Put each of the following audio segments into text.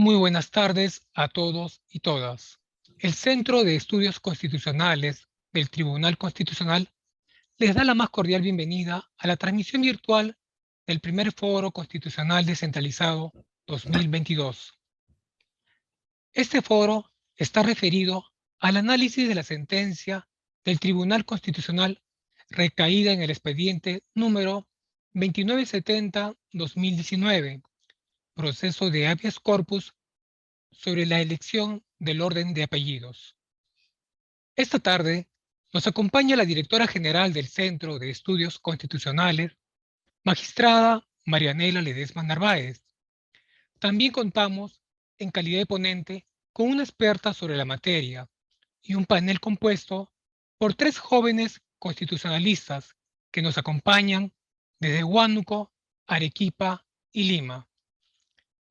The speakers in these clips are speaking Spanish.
Muy buenas tardes a todos y todas. El Centro de Estudios Constitucionales del Tribunal Constitucional les da la más cordial bienvenida a la transmisión virtual del primer Foro Constitucional Descentralizado 2022. Este foro está referido al análisis de la sentencia del Tribunal Constitucional recaída en el expediente número 2970-2019, proceso de habeas corpus sobre la elección del orden de apellidos. Esta tarde nos acompaña la directora general del Centro de Estudios Constitucionales, magistrada Marianela Ledesma Narváez. También contamos, en calidad de ponente, con una experta sobre la materia y un panel compuesto por 3 jóvenes constitucionalistas que nos acompañan desde Huánuco, Arequipa y Lima.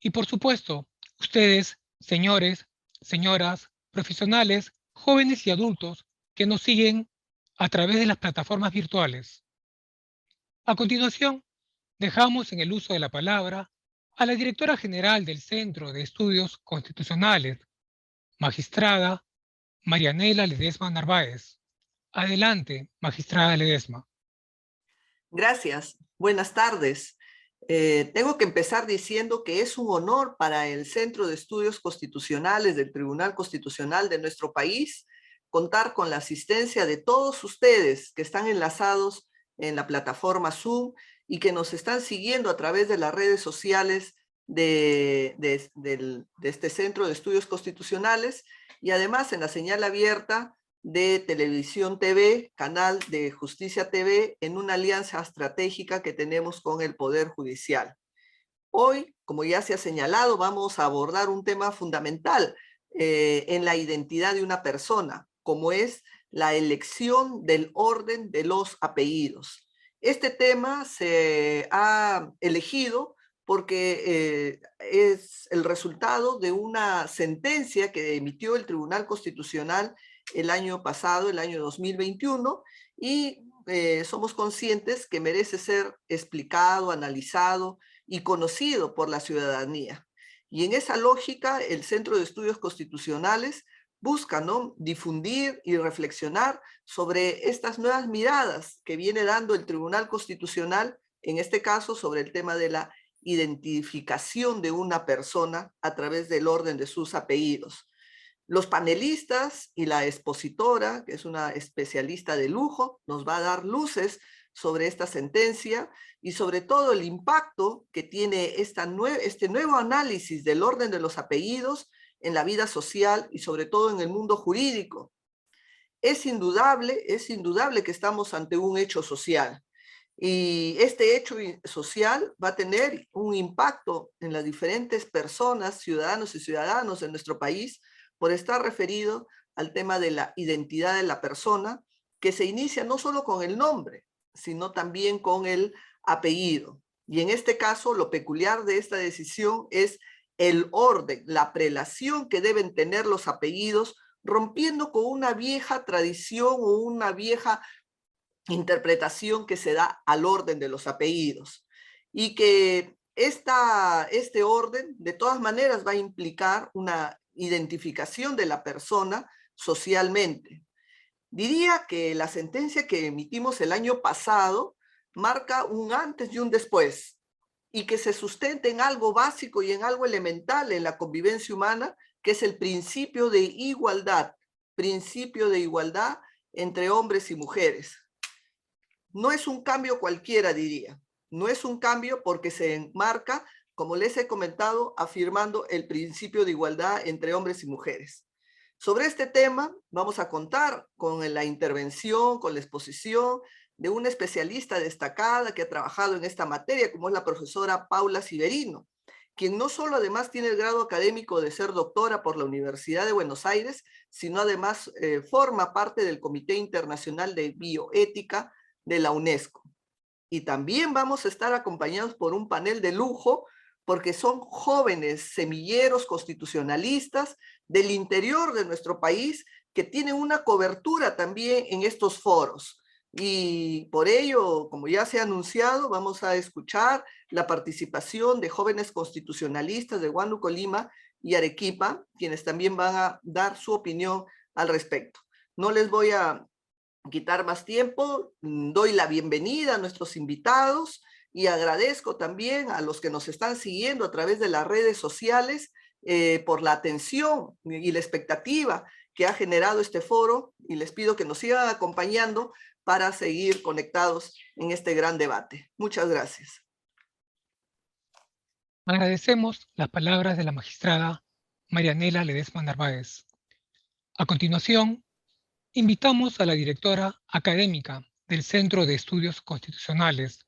Y por supuesto, ustedes, señores, señoras, profesionales, jóvenes y adultos que nos siguen a través de las plataformas virtuales. A continuación, dejamos en el uso de la palabra a la directora general del Centro de Estudios Constitucionales, magistrada Marianela Ledesma Narváez. Adelante, magistrada Ledesma. Gracias. Buenas tardes. Tengo que empezar diciendo que es un honor para el Centro de Estudios Constitucionales del Tribunal Constitucional de nuestro país contar con la asistencia de todos ustedes que están enlazados en la plataforma Zoom y que nos están siguiendo a través de las redes sociales de este Centro de Estudios Constitucionales y además en la señal abierta de Televisión TV, canal de Justicia TV, en una alianza estratégica que tenemos con el Poder Judicial. Hoy, como ya se ha señalado, vamos a abordar un tema fundamental en la identidad de una persona, como es la elección del orden de los apellidos. Este tema se ha elegido porque es el resultado de una sentencia que emitió el Tribunal Constitucional el año pasado, el año 2021, y somos conscientes que merece ser explicado, analizado y conocido por la ciudadanía. Y en esa lógica, el Centro de Estudios Constitucionales busca, ¿no?, difundir y reflexionar sobre estas nuevas miradas que viene dando el Tribunal Constitucional, en este caso sobre el tema de la identificación de una persona a través del orden de sus apellidos. Los panelistas y la expositora, que es una especialista de lujo, nos va a dar luces sobre esta sentencia y sobre todo el impacto que tiene este nuevo análisis del orden de los apellidos en la vida social y sobre todo en el mundo jurídico. Es indudable que estamos ante un hecho social. Y este hecho social va a tener un impacto en las diferentes personas, ciudadanos y ciudadanos de nuestro país, por estar referido al tema de la identidad de la persona, que se inicia no solo con el nombre, sino también con el apellido. Y en este caso, lo peculiar de esta decisión es el orden, la prelación que deben tener los apellidos, rompiendo con una vieja tradición o una vieja interpretación que se da al orden de los apellidos. Y que este orden, de todas maneras, va a implicar una identificación de la persona socialmente. Diría que la sentencia que emitimos el año pasado marca un antes y un después, y que se sustenta en algo básico y en algo elemental en la convivencia humana, que es el principio de igualdad entre hombres y mujeres. No es un cambio cualquiera, diría. No es un cambio porque se enmarca, como les he comentado, afirmando el principio de igualdad entre hombres y mujeres. Sobre este tema vamos a contar con la intervención, con la exposición de una especialista destacada que ha trabajado en esta materia, como es la profesora Paula Siverino, quien no solo además tiene el grado académico de ser doctora por la Universidad de Buenos Aires, sino además forma parte del Comité Internacional de Bioética de la UNESCO. Y también vamos a estar acompañados por un panel de lujo, porque son jóvenes semilleros constitucionalistas del interior de nuestro país que tienen una cobertura también en estos foros. Y por ello, como ya se ha anunciado, vamos a escuchar la participación de jóvenes constitucionalistas de Huánuco, Lima, y Arequipa, quienes también van a dar su opinión al respecto. No les voy a quitar más tiempo, doy la bienvenida a nuestros invitados y agradezco también a los que nos están siguiendo a través de las redes sociales por la atención y la expectativa que ha generado este foro, y les pido que nos sigan acompañando para seguir conectados en este gran debate. Muchas gracias. Agradecemos las palabras de la magistrada Marianela Ledesma Narváez. A continuación, invitamos a la directora académica del Centro de Estudios Constitucionales,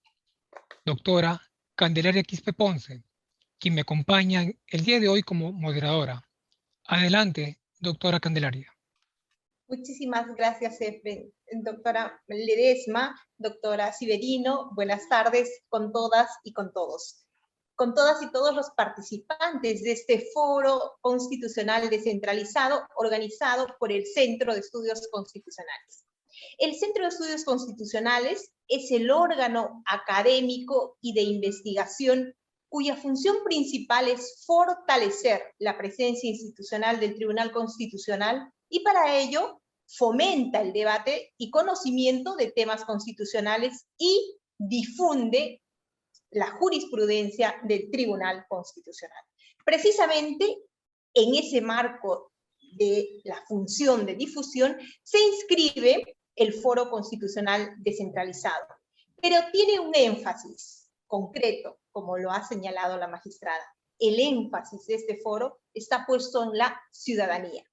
doctora Candelaria Quispe Ponce, quien me acompaña el día de hoy como moderadora. Adelante, doctora Candelaria. Muchísimas gracias, doctora Ledesma, doctora Severino. Buenas tardes con todas y con todos. Con todas y todos los participantes de este foro constitucional descentralizado organizado por el Centro de Estudios Constitucionales. El Centro de Estudios Constitucionales es el órgano académico y de investigación cuya función principal es fortalecer la presencia institucional del Tribunal Constitucional y para ello fomenta el debate y conocimiento de temas constitucionales y difunde la jurisprudencia del Tribunal Constitucional. Precisamente en ese marco de la función de difusión se inscribe el Foro Constitucional Descentralizado, pero tiene un énfasis concreto, como lo ha señalado la magistrada. El énfasis de este foro está puesto en la ciudadanía.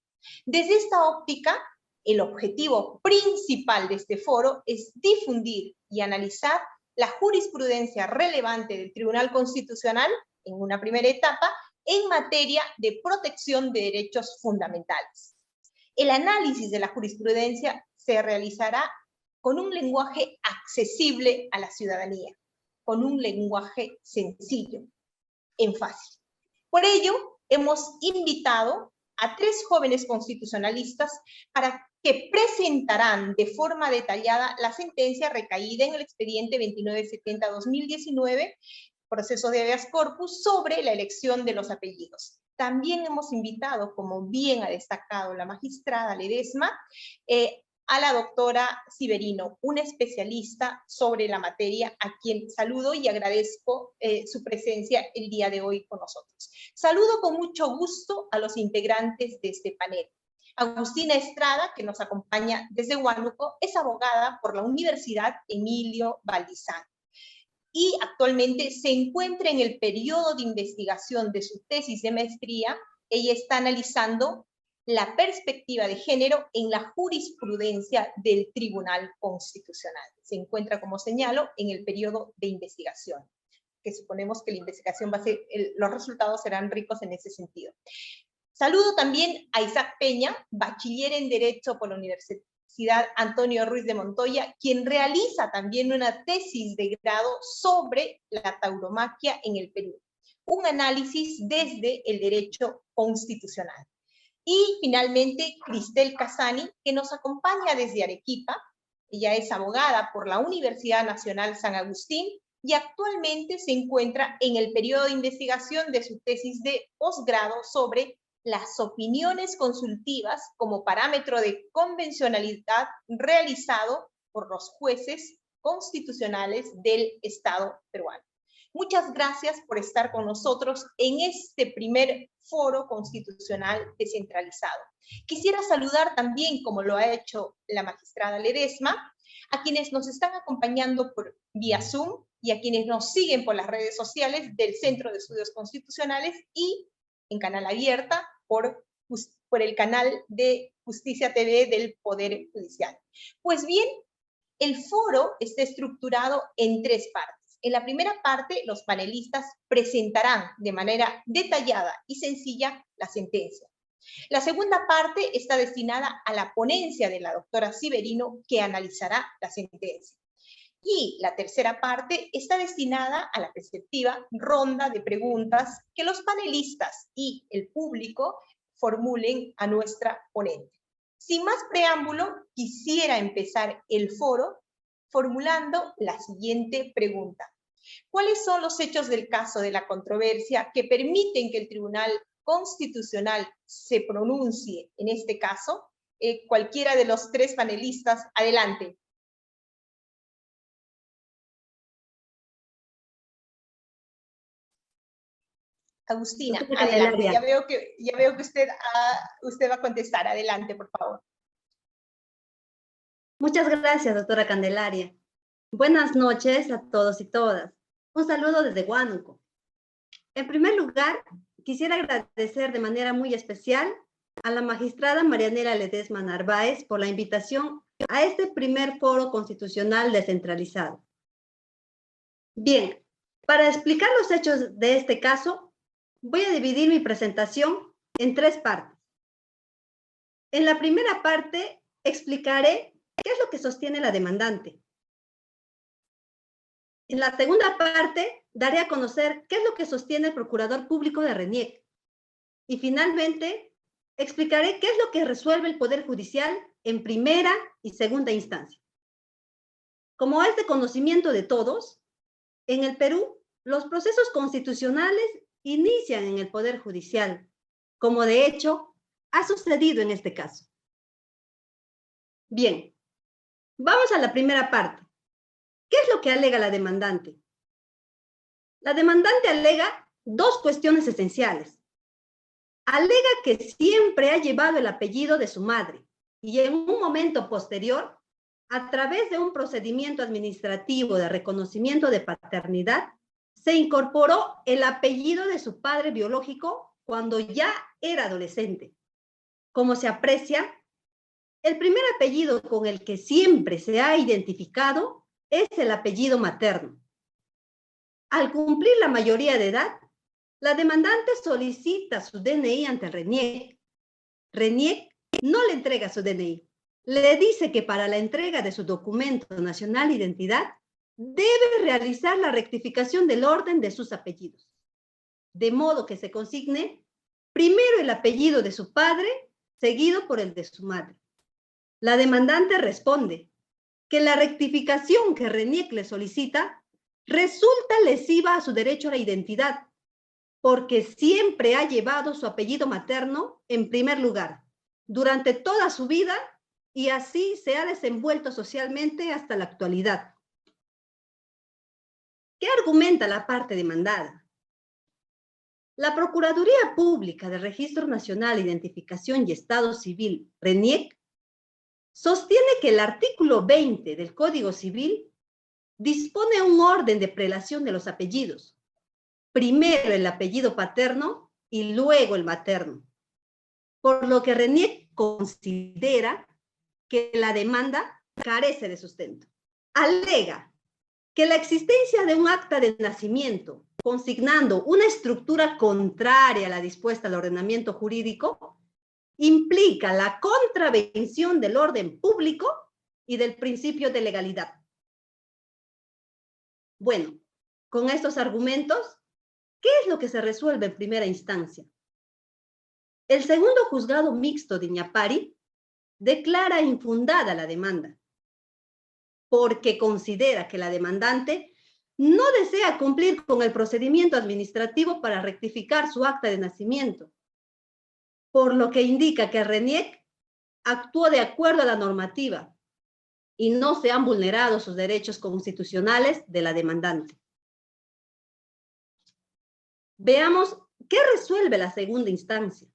Desde esta óptica, el objetivo principal de este foro es difundir y analizar la jurisprudencia relevante del Tribunal Constitucional, en una primera etapa, en materia de protección de derechos fundamentales. El análisis de la jurisprudencia se realizará con un lenguaje accesible a la ciudadanía, con un lenguaje sencillo, en fácil. Por ello, hemos invitado a 3 jóvenes constitucionalistas para que presentarán de forma detallada la sentencia recaída en el expediente 2970-2019, proceso de habeas corpus, sobre la elección de los apellidos. También hemos invitado, como bien ha destacado la magistrada Ledesma, a la doctora Severino, una especialista sobre la materia, a quien saludo y agradezco su presencia el día de hoy con nosotros. Saludo con mucho gusto a los integrantes de este panel. Agustina Estrada, que nos acompaña desde Huánuco, es abogada por la Universidad Emilio Valdizán y actualmente se encuentra en el periodo de investigación de su tesis de maestría. Ella está analizando la perspectiva de género en la jurisprudencia del Tribunal Constitucional. Se encuentra, como señalo, en el periodo de investigación, que suponemos que la investigación va a ser, los resultados serán ricos en ese sentido. Saludo también a Isaac Peña, bachiller en Derecho por la Universidad Antonio Ruiz de Montoya, quien realiza también una tesis de grado sobre la tauromaquia en el Perú, un análisis desde el derecho constitucional. Y finalmente, Cristel Casani, que nos acompaña desde Arequipa. Ella es abogada por la Universidad Nacional San Agustín y actualmente se encuentra en el periodo de investigación de su tesis de posgrado sobre las opiniones consultivas como parámetro de convencionalidad realizado por los jueces constitucionales del Estado peruano. Muchas gracias por estar con nosotros en este primer foro constitucional descentralizado. Quisiera saludar también, como lo ha hecho la magistrada Ledesma, a quienes nos están acompañando por vía Zoom y a quienes nos siguen por las redes sociales del Centro de Estudios Constitucionales y en canal abierta por el canal de Justicia TV del Poder Judicial. Pues bien, el foro está estructurado en 3 partes. En la primera parte, los panelistas presentarán de manera detallada y sencilla la sentencia. La segunda parte está destinada a la ponencia de la doctora Severino, que analizará la sentencia. Y la tercera parte está destinada a la respectiva ronda de preguntas que los panelistas y el público formulen a nuestra ponente. Sin más preámbulo, quisiera empezar el foro formulando la siguiente pregunta. ¿Cuáles son los hechos del caso de la controversia que permiten que el Tribunal Constitucional se pronuncie en este caso. Cualquiera de los tres panelistas, adelante. Agustina, adelante. Ya veo que usted va a contestar. Adelante, por favor. Muchas gracias, doctora Candelaria. Buenas noches a todos y todas. Un saludo desde Huánuco. En primer lugar, quisiera agradecer de manera muy especial a la magistrada Marianela Ledesma Narváez por la invitación a este primer foro constitucional descentralizado. Bien, para explicar los hechos de este caso, voy a dividir mi presentación en tres partes. En la primera parte explicaré qué es lo que sostiene la demandante. En la segunda parte daré a conocer qué es lo que sostiene el Procurador Público de RENIEC. Y finalmente explicaré qué es lo que resuelve el Poder Judicial en primera y segunda instancia. Como es de conocimiento de todos, en el Perú los procesos constitucionales inician en el Poder Judicial, como de hecho ha sucedido en este caso. Bien, vamos a la primera parte. ¿Qué es lo que alega la demandante? La demandante alega dos cuestiones esenciales. Alega que siempre ha llevado el apellido de su madre y en un momento posterior, a través de un procedimiento administrativo de reconocimiento de paternidad, se incorporó el apellido de su padre biológico cuando ya era adolescente. Como se aprecia, el primer apellido con el que siempre se ha identificado es el apellido materno. Al cumplir la mayoría de edad, la demandante solicita su DNI ante RENIEC. RENIEC no le entrega su DNI. Le dice que para la entrega de su documento nacional de identidad debe realizar la rectificación del orden de sus apellidos, de modo que se consigne primero el apellido de su padre, seguido por el de su madre. La demandante responde que la rectificación que RENIEC le solicita resulta lesiva a su derecho a la identidad, porque siempre ha llevado su apellido materno en primer lugar, durante toda su vida, y así se ha desenvuelto socialmente hasta la actualidad. ¿Qué argumenta la parte demandada? La Procuraduría Pública de Registro Nacional de Identificación y Estado Civil, RENIEC, sostiene que el artículo 20 del Código Civil dispone un orden de prelación de los apellidos. Primero el apellido paterno y luego el materno. Por lo que RENIEC considera que la demanda carece de sustento. Alega que la existencia de un acta de nacimiento consignando una estructura contraria a la dispuesta al ordenamiento jurídico implica la contravención del orden público y del principio de legalidad. Bueno, con estos argumentos, ¿qué es lo que se resuelve en primera instancia? El segundo juzgado mixto de Iñapari declara infundada la demanda, porque considera que la demandante no desea cumplir con el procedimiento administrativo para rectificar su acta de nacimiento, por lo que indica que RENIEC actuó de acuerdo a la normativa y no se han vulnerado sus derechos constitucionales de la demandante. Veamos qué resuelve la segunda instancia.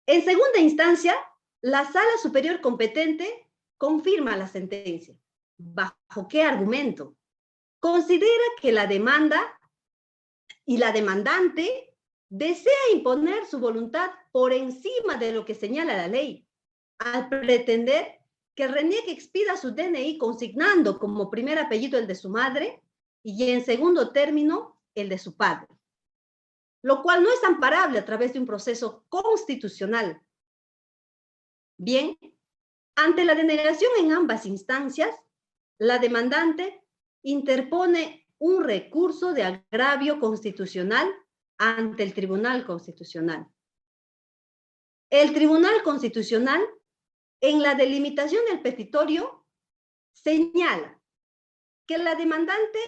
En segunda instancia, la Sala Superior competente confirma la sentencia. ¿Bajo qué argumento? Considera que la demanda y la demandante desea imponer su voluntad por encima de lo que señala la ley, al pretender que RENIEC expida su DNI consignando como primer apellido el de su madre y en segundo término el de su padre, lo cual no es amparable a través de un proceso constitucional. Bien, ante la denegación en ambas instancias, la demandante interpone un recurso de agravio constitucional ante el Tribunal Constitucional. El Tribunal Constitucional, en la delimitación del petitorio, señala que la demandante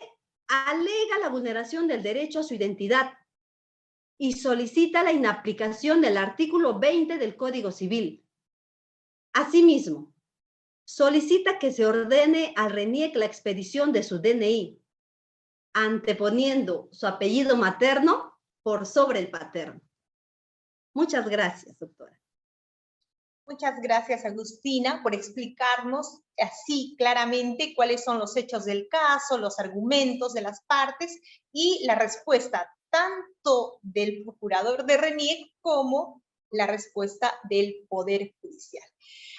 alega la vulneración del derecho a su identidad y solicita la inaplicación del artículo 20 del Código Civil. Asimismo, solicita que se ordene al RENIEC la expedición de su DNI, anteponiendo su apellido materno por sobre el paterno. Muchas gracias, doctora. Muchas gracias, Agustina, por explicarnos así claramente cuáles son los hechos del caso, los argumentos de las partes y la respuesta tanto del procurador de RENIEC como la respuesta del Poder Judicial.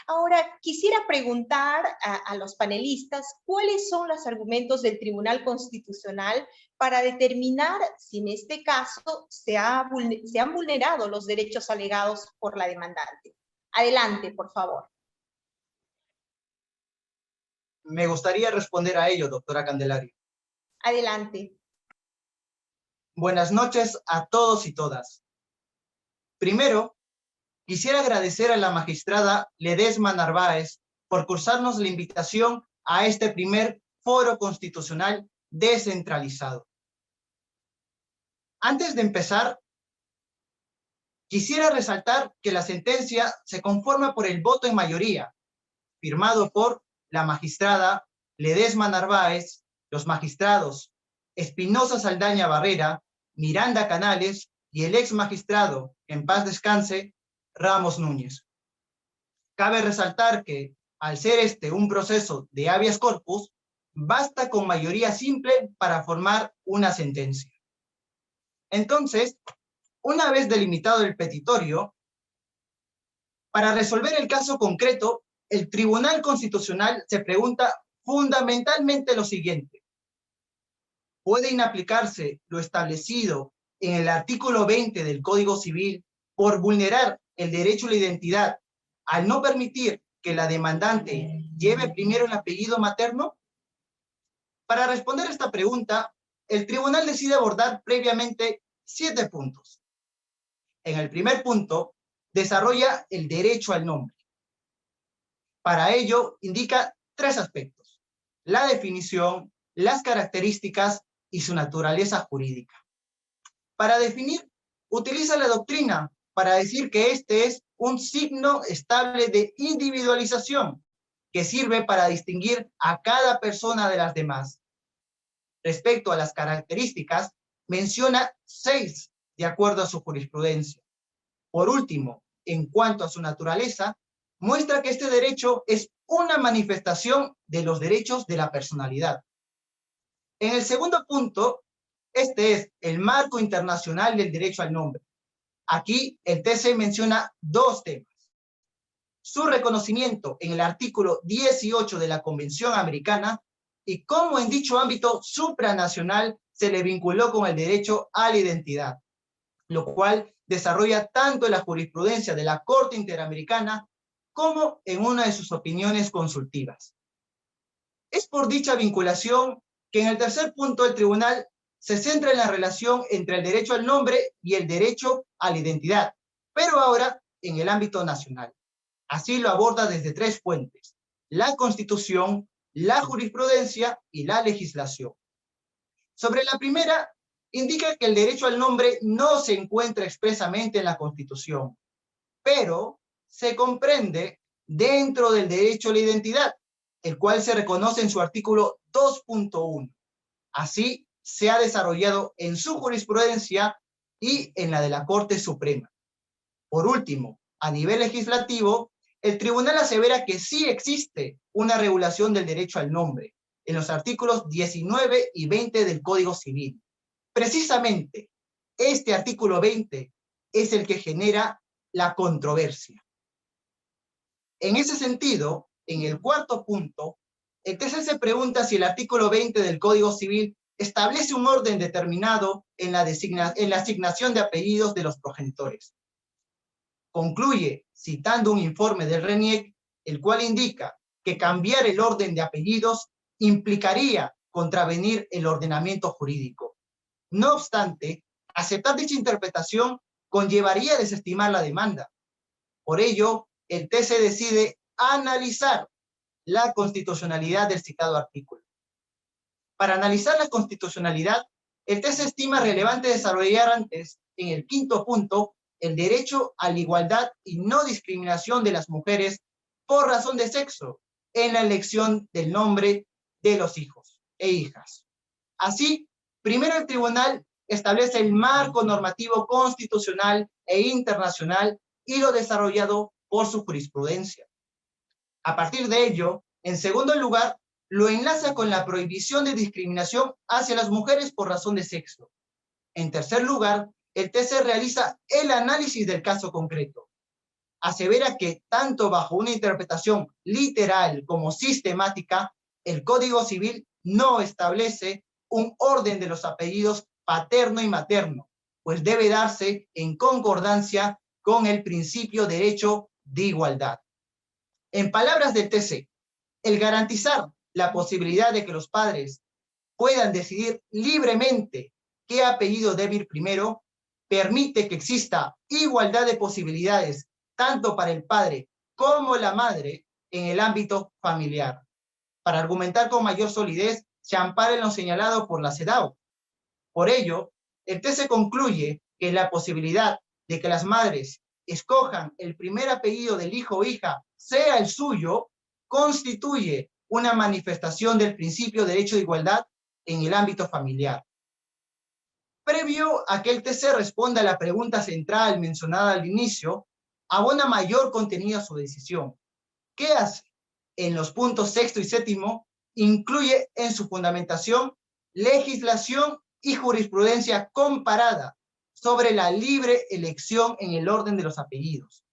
Ahora, quisiera preguntar a los panelistas cuáles son los argumentos del Tribunal Constitucional para determinar si en este caso se han vulnerado los derechos alegados por la demandante. Adelante, por favor. Me gustaría responder a ello, doctora Candelaria. Adelante. Buenas noches a todos y todas. Primero, quisiera agradecer a la magistrada Ledesma Narváez por cursarnos la invitación a este primer foro constitucional descentralizado. Antes de empezar, quisiera resaltar que la sentencia se conforma por el voto en mayoría, firmado por la magistrada Ledesma Narváez, los magistrados Espinosa Saldaña Barrera, Miranda Canales y el ex magistrado, en paz descanse, Ramos Núñez. Cabe resaltar que, al ser este un proceso de habeas corpus, basta con mayoría simple para formar una sentencia. Entonces, una vez delimitado el petitorio, para resolver el caso concreto, el Tribunal Constitucional se pregunta fundamentalmente lo siguiente: ¿puede inaplicarse lo establecido en el artículo 20 del Código Civil por vulnerar el derecho a la identidad al no permitir que la demandante lleve primero el apellido materno? Para responder esta pregunta, el tribunal decide abordar previamente 7 puntos. En el primer punto, desarrolla el derecho al nombre. Para ello, indica 3 aspectos: la definición, las características y su naturaleza jurídica. Para definir, utiliza la doctrina para decir que este es un signo estable de individualización que sirve para distinguir a cada persona de las demás. Respecto a las características, menciona 6 de acuerdo a su jurisprudencia. Por último, en cuanto a su naturaleza, muestra que este derecho es una manifestación de los derechos de la personalidad. En el segundo punto, este es el marco internacional del derecho al nombre. Aquí el TC menciona 2 temas: su reconocimiento en el artículo 18 de la Convención Americana y cómo en dicho ámbito supranacional se le vinculó con el derecho a la identidad, lo cual desarrolla tanto en la jurisprudencia de la Corte Interamericana como en una de sus opiniones consultivas. Es por dicha vinculación que en el tercer punto el tribunal se centra en la relación entre el derecho al nombre y el derecho a la identidad, pero ahora en el ámbito nacional. Así lo aborda desde 3 fuentes: la Constitución, la jurisprudencia y la legislación. Sobre la primera, indica que el derecho al nombre no se encuentra expresamente en la Constitución, pero se comprende dentro del derecho a la identidad, el cual se reconoce en su artículo 2.1. Así se ha desarrollado en su jurisprudencia y en la de la Corte Suprema. Por último, a nivel legislativo, el tribunal asevera que sí existe una regulación del derecho al nombre en los artículos 19 y 20 del Código Civil. Precisamente, este artículo 20 es el que genera la controversia. En ese sentido, en el cuarto punto, el TC se pregunta si el artículo 20 del Código Civil establece un orden determinado en la asignación de apellidos de los progenitores. Concluye citando un informe del RENIEC, el cual indica que cambiar el orden de apellidos implicaría contravenir el ordenamiento jurídico. No obstante, aceptar dicha interpretación conllevaría desestimar la demanda. Por ello, el TC decide analizar la constitucionalidad del citado artículo. Para analizar la constitucionalidad, el TC estima relevante desarrollar antes en el quinto punto el derecho a la igualdad y no discriminación de las mujeres por razón de sexo en la elección del nombre de los hijos e hijas. Así, primero el tribunal establece el marco normativo constitucional e internacional y lo desarrollado por su jurisprudencia. A partir de ello, en segundo lugar, lo enlaza con la prohibición de discriminación hacia las mujeres por razón de sexo. En tercer lugar, el TC realiza el análisis del caso concreto. Asevera que tanto bajo una interpretación literal como sistemática, el Código Civil no establece un orden de los apellidos paterno y materno, pues debe darse en concordancia con el principio de derecho de igualdad. En palabras del TC, el garantizar la posibilidad de que los padres puedan decidir libremente qué apellido debe ir primero, permite que exista igualdad de posibilidades tanto para el padre como la madre en el ámbito familiar. Para argumentar con mayor solidez, se ampara en lo señalado por la CEDAW. Por ello, el TC concluye que la posibilidad de que las madres escojan el primer apellido del hijo o hija sea el suyo, constituye una manifestación del principio de derecho de igualdad en el ámbito familiar. Previo a que el TC responda a la pregunta central mencionada al inicio, abona mayor contenido a su decisión. ¿Qué hace? En los puntos sexto y séptimo, incluye en su fundamentación legislación y jurisprudencia comparada sobre la libre elección en el orden de los apellidos.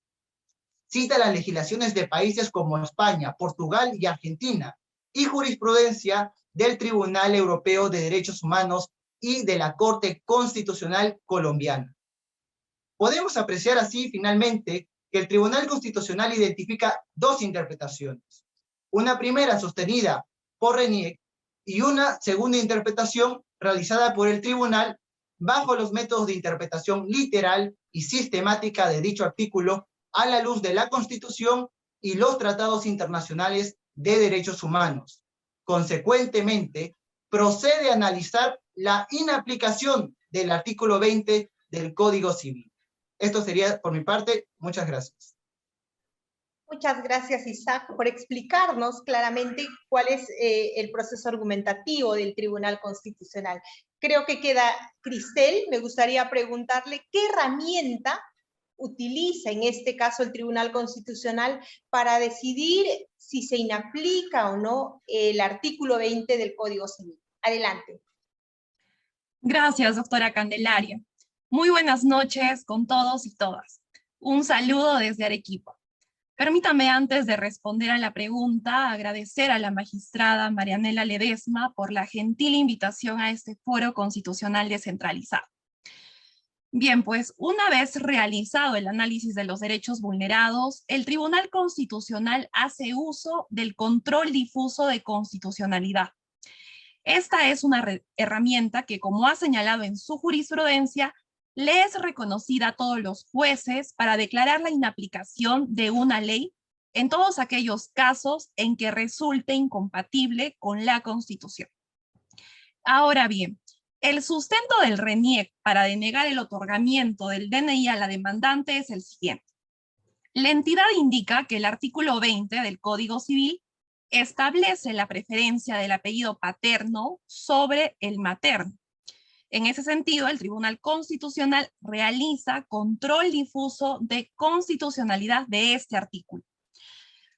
Cita las legislaciones de países como España, Portugal y Argentina, y jurisprudencia del Tribunal Europeo de Derechos Humanos y de la Corte Constitucional Colombiana. Podemos apreciar así, finalmente, que el Tribunal Constitucional identifica dos interpretaciones. Una primera sostenida por Reniec y una segunda interpretación realizada por el Tribunal bajo los métodos de interpretación literal y sistemática de dicho artículo a la luz de la Constitución y los tratados internacionales de derechos humanos. Consecuentemente, procede a analizar la inaplicación del artículo 20 del Código Civil. Esto sería por mi parte. Muchas gracias. Muchas gracias, Isaac, por explicarnos claramente cuál es el proceso argumentativo del Tribunal Constitucional. Creo que queda Cristel. Me gustaría preguntarle qué herramienta utiliza en este caso el Tribunal Constitucional para decidir si se inaplica o no el artículo 20 del Código Civil. Adelante. Gracias, doctora Candelaria. Muy buenas noches con todos y todas. Un saludo desde Arequipa. Permítame, antes de responder a la pregunta, agradecer a la magistrada Marianela Ledesma por la gentil invitación a este foro constitucional descentralizado. Bien, pues una vez realizado el análisis de los derechos vulnerados, el Tribunal Constitucional hace uso del control difuso de constitucionalidad. Esta es una herramienta que, como ha señalado en su jurisprudencia, le es reconocida a todos los jueces para declarar la inaplicación de una ley en todos aquellos casos en que resulte incompatible con la Constitución. Ahora bien, el sustento del RENIEC para denegar el otorgamiento del DNI a la demandante es el siguiente. La entidad indica que el artículo 20 del Código Civil establece la preferencia del apellido paterno sobre el materno. En ese sentido, el Tribunal Constitucional realiza control difuso de constitucionalidad de este artículo.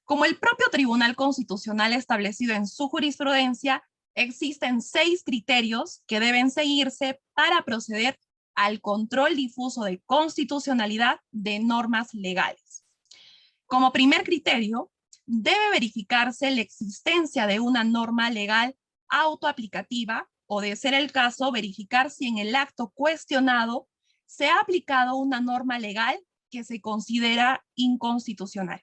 Como el propio Tribunal Constitucional ha establecido en su jurisprudencia, existen 6 criterios que deben seguirse para proceder al control difuso de constitucionalidad de normas legales. Como primer criterio, debe verificarse la existencia de una norma legal autoaplicativa o, de ser el caso, verificar si en el acto cuestionado se ha aplicado una norma legal que se considera inconstitucional.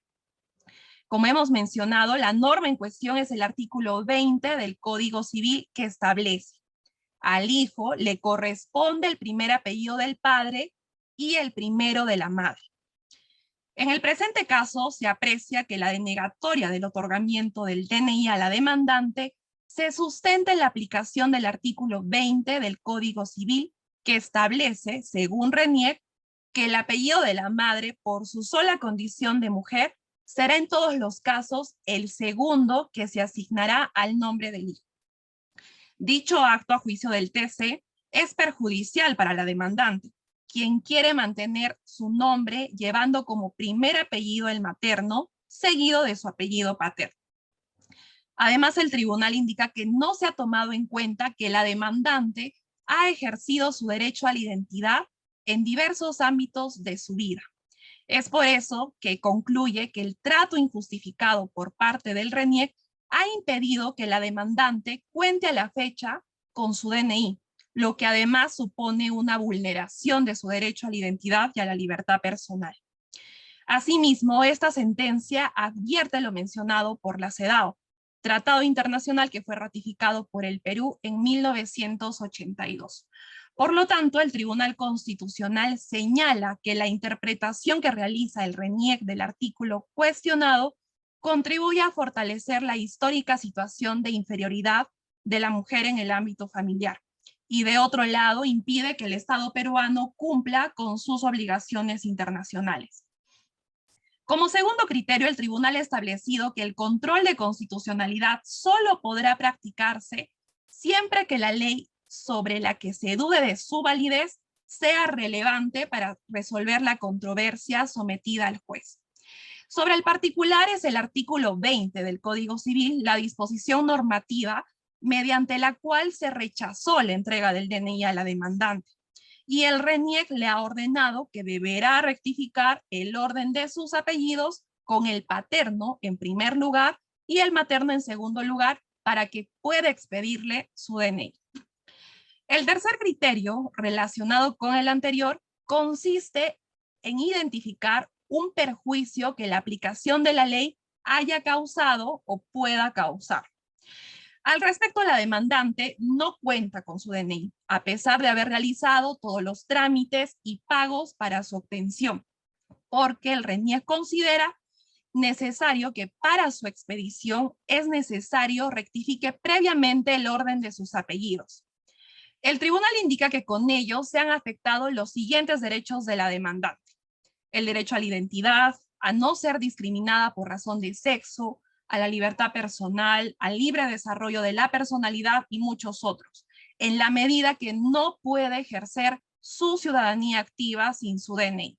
Como hemos mencionado, la norma en cuestión es el artículo 20 del Código Civil, que establece: al hijo le corresponde el primer apellido del padre y el primero de la madre. En el presente caso, se aprecia que la denegatoria del otorgamiento del DNI a la demandante se sustenta en la aplicación del artículo 20 del Código Civil, que establece, según RENIEC, que el apellido de la madre, por su sola condición de mujer, será en todos los casos el segundo que se asignará al nombre del hijo. Dicho acto, a juicio del TC, es perjudicial para la demandante, quien quiere mantener su nombre llevando como primer apellido el materno, seguido de su apellido paterno. Además, el tribunal indica que no se ha tomado en cuenta que la demandante ha ejercido su derecho a la identidad en diversos ámbitos de su vida. Es por eso que concluye que el trato injustificado por parte del RENIEC ha impedido que la demandante cuente a la fecha con su DNI, lo que además supone una vulneración de su derecho a la identidad y a la libertad personal. Asimismo, esta sentencia advierte lo mencionado por la CEDAW, tratado internacional que fue ratificado por el Perú en 1982. Por lo tanto, el Tribunal Constitucional señala que la interpretación que realiza el RENIEC del artículo cuestionado contribuye a fortalecer la histórica situación de inferioridad de la mujer en el ámbito familiar, y de otro lado impide que el Estado peruano cumpla con sus obligaciones internacionales. Como segundo criterio, el tribunal ha establecido que el control de constitucionalidad solo podrá practicarse siempre que la ley sobre la que se dude de su validez sea relevante para resolver la controversia sometida al juez. Sobre el particular es el artículo 20 del Código Civil, la disposición normativa mediante la cual se rechazó la entrega del DNI a la demandante. Y el RENIEC le ha ordenado que deberá rectificar el orden de sus apellidos con el paterno en primer lugar y el materno en segundo lugar para que pueda expedirle su DNI. El tercer criterio, relacionado con el anterior, consiste en identificar un perjuicio que la aplicación de la ley haya causado o pueda causar. Al respecto, la demandante no cuenta con su DNI, a pesar de haber realizado todos los trámites y pagos para su obtención, porque el RENIEC considera necesario que para su expedición es necesario rectifique previamente el orden de sus apellidos. El tribunal indica que con ello se han afectado los siguientes derechos de la demandante: el derecho a la identidad, a no ser discriminada por razón de sexo, a la libertad personal, al libre desarrollo de la personalidad y muchos otros, en la medida que no puede ejercer su ciudadanía activa sin su DNI.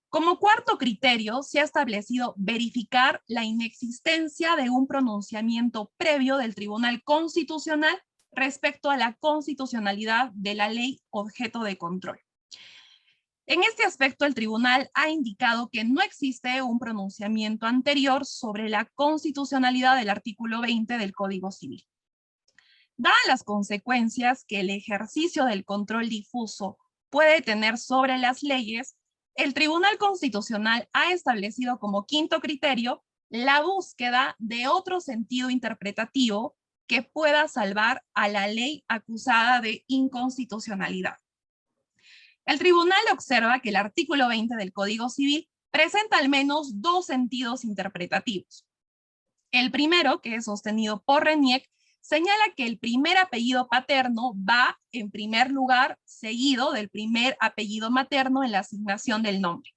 Como cuarto criterio, se ha establecido verificar la inexistencia de un pronunciamiento previo del Tribunal Constitucional respecto a la constitucionalidad de la ley objeto de control. En este aspecto, el tribunal ha indicado que no existe un pronunciamiento anterior sobre la constitucionalidad del artículo 20 del Código Civil. Dadas las consecuencias que el ejercicio del control difuso puede tener sobre las leyes, el Tribunal Constitucional ha establecido como quinto criterio la búsqueda de otro sentido interpretativo que pueda salvar a la ley acusada de inconstitucionalidad. El tribunal observa que el artículo 20 del Código Civil presenta al menos dos sentidos interpretativos. El primero, que es sostenido por RENIEC, señala que el primer apellido paterno va en primer lugar seguido del primer apellido materno en la asignación del nombre.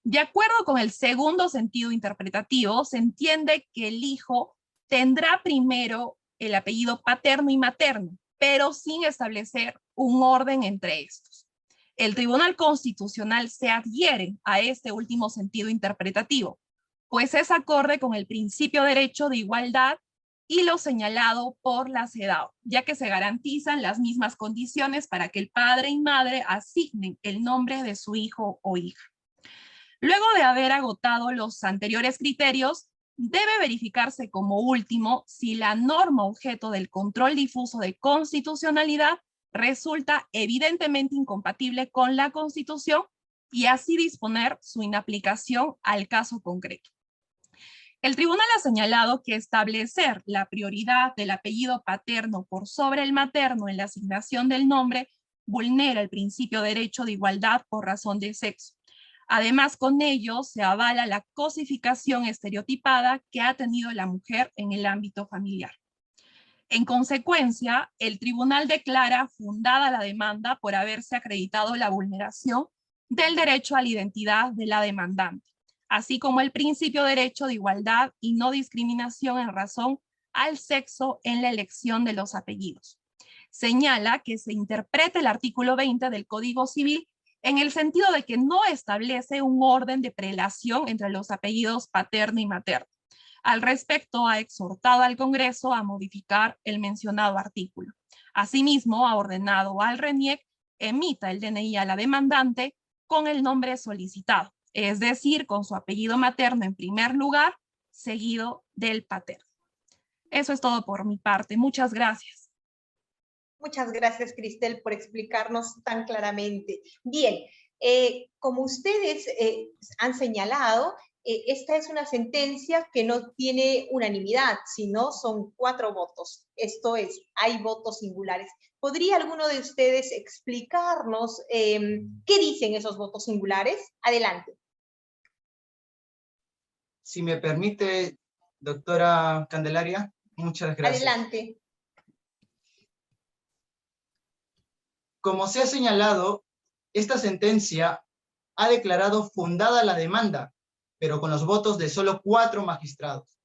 De acuerdo con el segundo sentido interpretativo, se entiende que el hijo tendrá primero el apellido paterno y materno, pero sin establecer un orden entre estos. El Tribunal Constitucional se adhiere a este último sentido interpretativo, pues es acorde con el principio de derecho de igualdad y lo señalado por la CEDAW, ya que se garantizan las mismas condiciones para que el padre y madre asignen el nombre de su hijo o hija. Luego de haber agotado los anteriores criterios, debe verificarse como último si la norma objeto del control difuso de constitucionalidad resulta evidentemente incompatible con la Constitución y así disponer su inaplicación al caso concreto. El tribunal ha señalado que establecer la prioridad del apellido paterno por sobre el materno en la asignación del nombre vulnera el principio de derecho de igualdad por razón de sexo. Además, con ello se avala la cosificación estereotipada que ha tenido la mujer en el ámbito familiar. En consecuencia, el tribunal declara fundada la demanda por haberse acreditado la vulneración del derecho a la identidad de la demandante, así como el principio de derecho de igualdad y no discriminación en razón al sexo en la elección de los apellidos. Señala que se interprete el artículo 20 del Código Civil en el sentido de que no establece un orden de prelación entre los apellidos paterno y materno. Al respecto, ha exhortado al Congreso a modificar el mencionado artículo. Asimismo, ha ordenado al RENIEC emita el DNI a la demandante con el nombre solicitado, es decir, con su apellido materno en primer lugar, seguido del paterno. Eso es todo por mi parte. Muchas gracias. Muchas gracias, Cristel, por explicarnos tan claramente. Bien, como ustedes han señalado, esta es una sentencia que no tiene unanimidad, sino son 4 votos. Esto es, hay votos singulares. ¿Podría alguno de ustedes explicarnos qué dicen esos votos singulares? Adelante. Si me permite, doctora Candelaria, muchas gracias. Adelante. Como se ha señalado, esta sentencia ha declarado fundada la demanda, pero con los votos de solo 4 magistrados.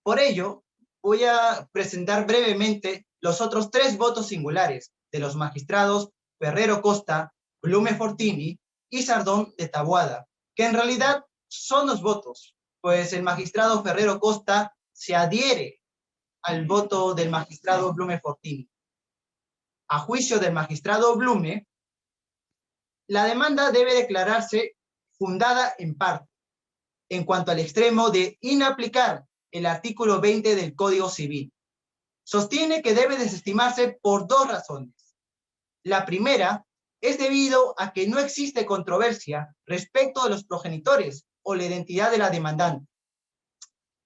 Por ello, voy a presentar brevemente los otros 3 votos singulares de los magistrados Ferrero Costa, Blume Fortini y Sardón de Taboada, que en realidad son 2 votos, pues el magistrado Ferrero Costa se adhiere al voto del magistrado Blume Fortini. A juicio del magistrado Blume, la demanda debe declararse fundada en parte, en cuanto al extremo de inaplicar el artículo 20 del Código Civil. Sostiene que debe desestimarse por 2 razones. La primera es debido a que no existe controversia respecto de los progenitores o la identidad de la demandante.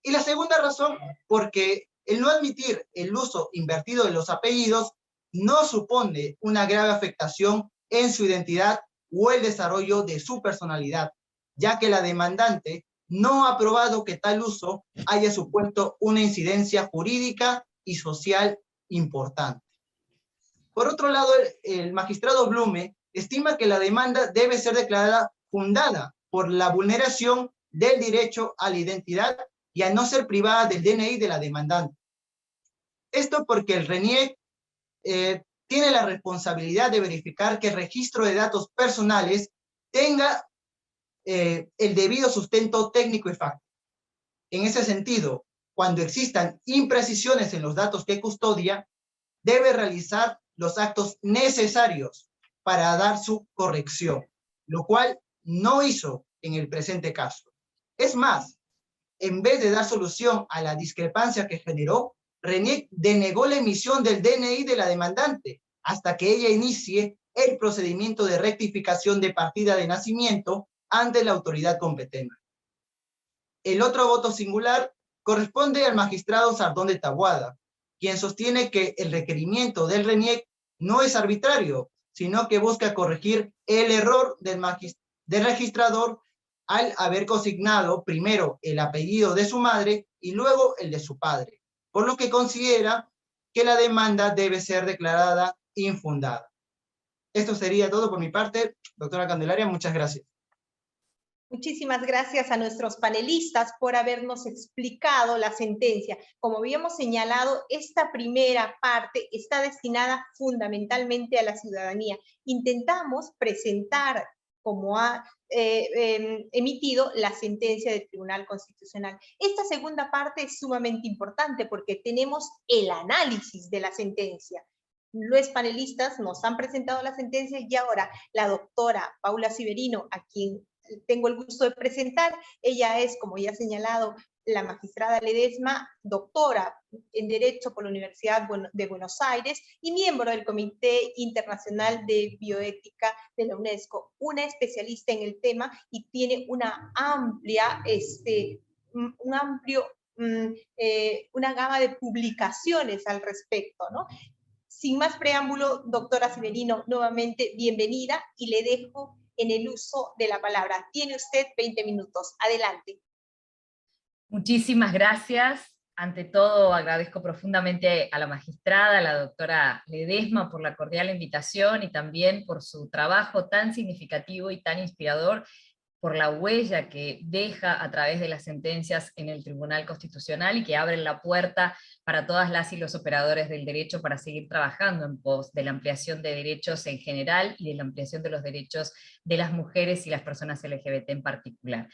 Y la segunda razón, porque el no admitir el uso invertido de los apellidos no supone una grave afectación en su identidad o el desarrollo de su personalidad, ya que la demandante no ha probado que tal uso haya supuesto una incidencia jurídica y social importante. Por otro lado, el magistrado Blume estima que la demanda debe ser declarada fundada por la vulneración del derecho a la identidad y a no ser privada del DNI de la demandante. Esto porque el RENIEC tiene la responsabilidad de verificar que el registro de datos personales tenga el debido sustento técnico y fáctico. En ese sentido, cuando existan imprecisiones en los datos que custodia, debe realizar los actos necesarios para dar su corrección, lo cual no hizo en el presente caso. Es más, en vez de dar solución a la discrepancia que generó, RENIEC denegó la emisión del DNI de la demandante hasta que ella inicie el procedimiento de rectificación de partida de nacimiento ante la autoridad competente. El otro voto singular corresponde al magistrado Sardón de Taboada, quien sostiene que el requerimiento del RENIEC no es arbitrario, sino que busca corregir el error del registrador al haber consignado primero el apellido de su madre y luego el de su padre, por lo que considera que la demanda debe ser declarada infundada. Esto sería todo por mi parte. Doctora Candelaria, muchas gracias. Muchísimas gracias a nuestros panelistas por habernos explicado la sentencia. Como habíamos señalado, esta primera parte está destinada fundamentalmente a la ciudadanía. Intentamos presentar como ha emitido la sentencia del Tribunal Constitucional. Esta segunda parte es sumamente importante porque tenemos el análisis de la sentencia. Los panelistas nos han presentado la sentencia y ahora la doctora Paula Civerino, a quien tengo el gusto de presentar. Ella es, como ya ha señalado, la magistrada Ledesma, doctora en Derecho por la Universidad de Buenos Aires y miembro del Comité Internacional de Bioética de la UNESCO, una especialista en el tema y tiene una amplia, una gama de publicaciones al respecto, ¿no? Sin más preámbulo, doctora Civerino, nuevamente bienvenida y le dejo en el uso de la palabra. Tiene usted 20 minutos. Adelante. Muchísimas gracias. ante todo agradezco profundamente a la magistrada, a la doctora Ledesma, por la cordial invitación y también por su trabajo tan significativo y tan inspirador, por la huella que deja a través de las sentencias en el Tribunal Constitucional y que abren la puerta para todas las y los operadores del derecho para seguir trabajando en pos de la ampliación de derechos en general y de la ampliación de los derechos de las mujeres y las personas LGBT en particular.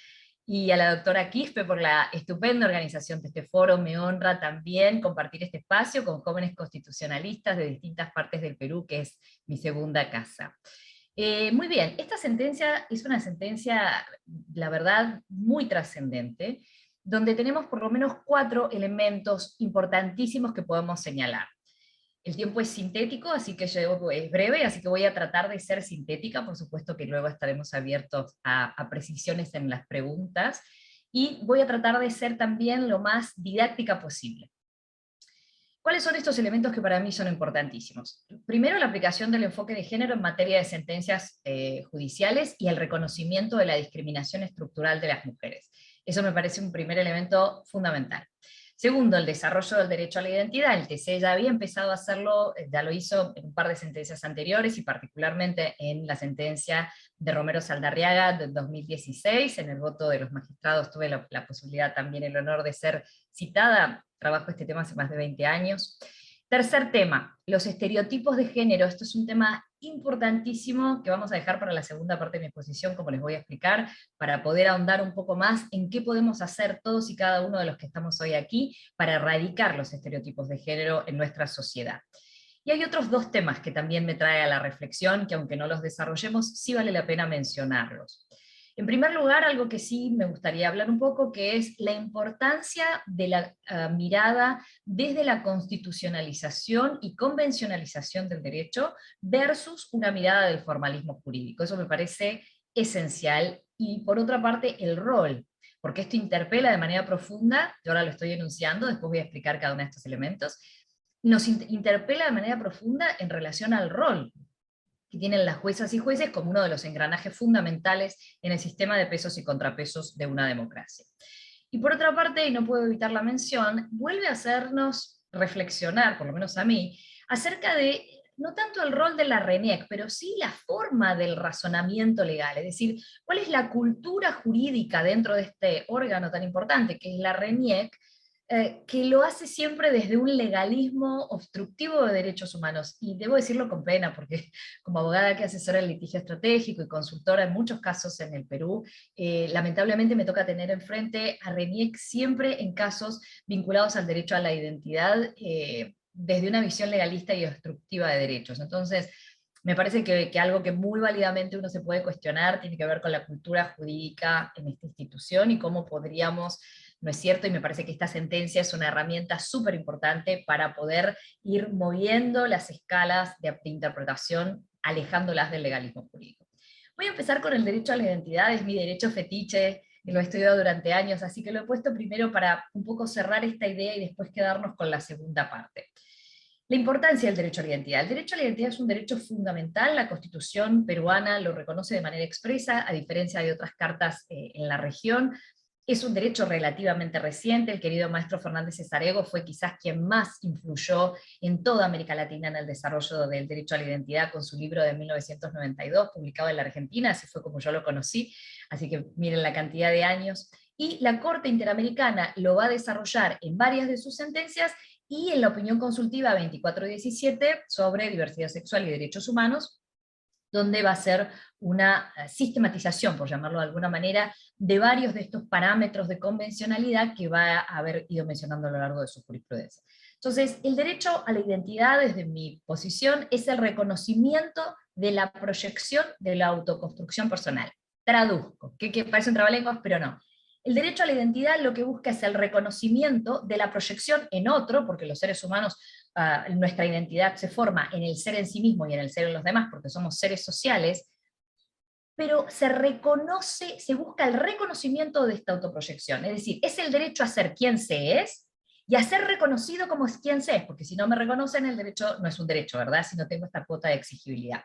Y a la doctora Quispe por la estupenda organización de este foro. Me honra también compartir este espacio con jóvenes constitucionalistas de distintas partes del Perú, que es mi segunda casa. Muy bien, esta sentencia es una sentencia, la verdad, muy trascendente, donde tenemos por lo menos 4 elementos importantísimos que podemos señalar. El tiempo es sintético, así que es breve, así que voy a tratar de ser sintética, por supuesto que luego estaremos abiertos a precisiones en las preguntas, y voy a tratar de ser también lo más didáctica posible. ¿Cuáles son estos elementos que para mí son importantísimos? Primero, la aplicación del enfoque de género en materia de sentencias judiciales y el reconocimiento de la discriminación estructural de las mujeres. Eso me parece un primer elemento fundamental. Segundo, el desarrollo del derecho a la identidad. El TC ya había empezado a hacerlo, ya lo hizo en un par de sentencias anteriores, y particularmente en la sentencia de Romero Saldarriaga del 2016, en el voto de los magistrados tuve la posibilidad también, el honor de ser citada. Trabajo este tema hace más de 20 años. Tercer tema, los estereotipos de género. Esto es un tema importantísimo que vamos a dejar para la segunda parte de mi exposición, como les voy a explicar, para poder ahondar un poco más en qué podemos hacer todos y cada uno de los que estamos hoy aquí para erradicar los estereotipos de género en nuestra sociedad. Y hay otros 2 temas que también me trae a la reflexión, que aunque no los desarrollemos, sí vale la pena mencionarlos. En primer lugar, algo que sí me gustaría hablar un poco, que es la importancia de la mirada desde la constitucionalización y convencionalización del derecho versus una mirada del formalismo jurídico. Eso me parece esencial. Y por otra parte, el rol, porque esto interpela de manera profunda, yo ahora lo estoy enunciando, después voy a explicar cada uno de estos elementos, nos interpela de manera profunda en relación al rol que tienen las juezas y jueces como uno de los engranajes fundamentales en el sistema de pesos y contrapesos de una democracia. Y por otra parte, y no puedo evitar la mención, vuelve a hacernos reflexionar, por lo menos a mí, acerca de no tanto el rol de la RENIEC, pero sí la forma del razonamiento legal, es decir, cuál es la cultura jurídica dentro de este órgano tan importante que es la RENIEC, que lo hace siempre desde un legalismo obstructivo de derechos humanos. Y debo decirlo con pena, porque como abogada que asesora el litigio estratégico y consultora en muchos casos en el Perú, lamentablemente me toca tener enfrente a RENIEC siempre en casos vinculados al derecho a la identidad, desde una visión legalista y obstructiva de derechos. Entonces, me parece que algo que muy válidamente uno se puede cuestionar tiene que ver con la cultura jurídica en esta institución y cómo podríamos, ¿no es cierto? Y me parece que esta sentencia es una herramienta súper importante para poder ir moviendo las escalas de interpretación, alejándolas del legalismo jurídico. Voy a empezar con el derecho a la identidad, es mi derecho fetiche, lo he estudiado durante años, así que lo he puesto primero para un poco cerrar esta idea y después quedarnos con la segunda parte. La importancia del derecho a la identidad. El derecho a la identidad es un derecho fundamental, la Constitución peruana lo reconoce de manera expresa, a diferencia de otras cartas en la región. Es un derecho relativamente reciente, el querido maestro Fernández Cesarego fue quizás quien más influyó en toda América Latina en el desarrollo del derecho a la identidad con su libro de 1992, publicado en la Argentina, así fue como yo lo conocí, así que miren la cantidad de años. Y la Corte Interamericana lo va a desarrollar en varias de sus sentencias, y en la opinión consultiva 2417 sobre diversidad sexual y derechos humanos, donde va a ser una sistematización, por llamarlo de alguna manera, de varios de estos parámetros de convencionalidad que va a haber ido mencionando a lo largo de su jurisprudencia. Entonces, el derecho a la identidad, desde mi posición, es el reconocimiento de la proyección de la autoconstrucción personal. Traduzco, que parece un trabalenguas, pero no. El derecho a la identidad lo que busca es el reconocimiento de la proyección en otro, porque los seres humanos, nuestra identidad se forma en el ser en sí mismo y en el ser en los demás, porque somos seres sociales, pero se busca el reconocimiento de esta autoproyección, es decir, es el derecho a ser quien se es, y a ser reconocido como es quien se es, porque si no me reconocen el derecho no es un derecho, ¿verdad? Si no tengo esta cuota de exigibilidad.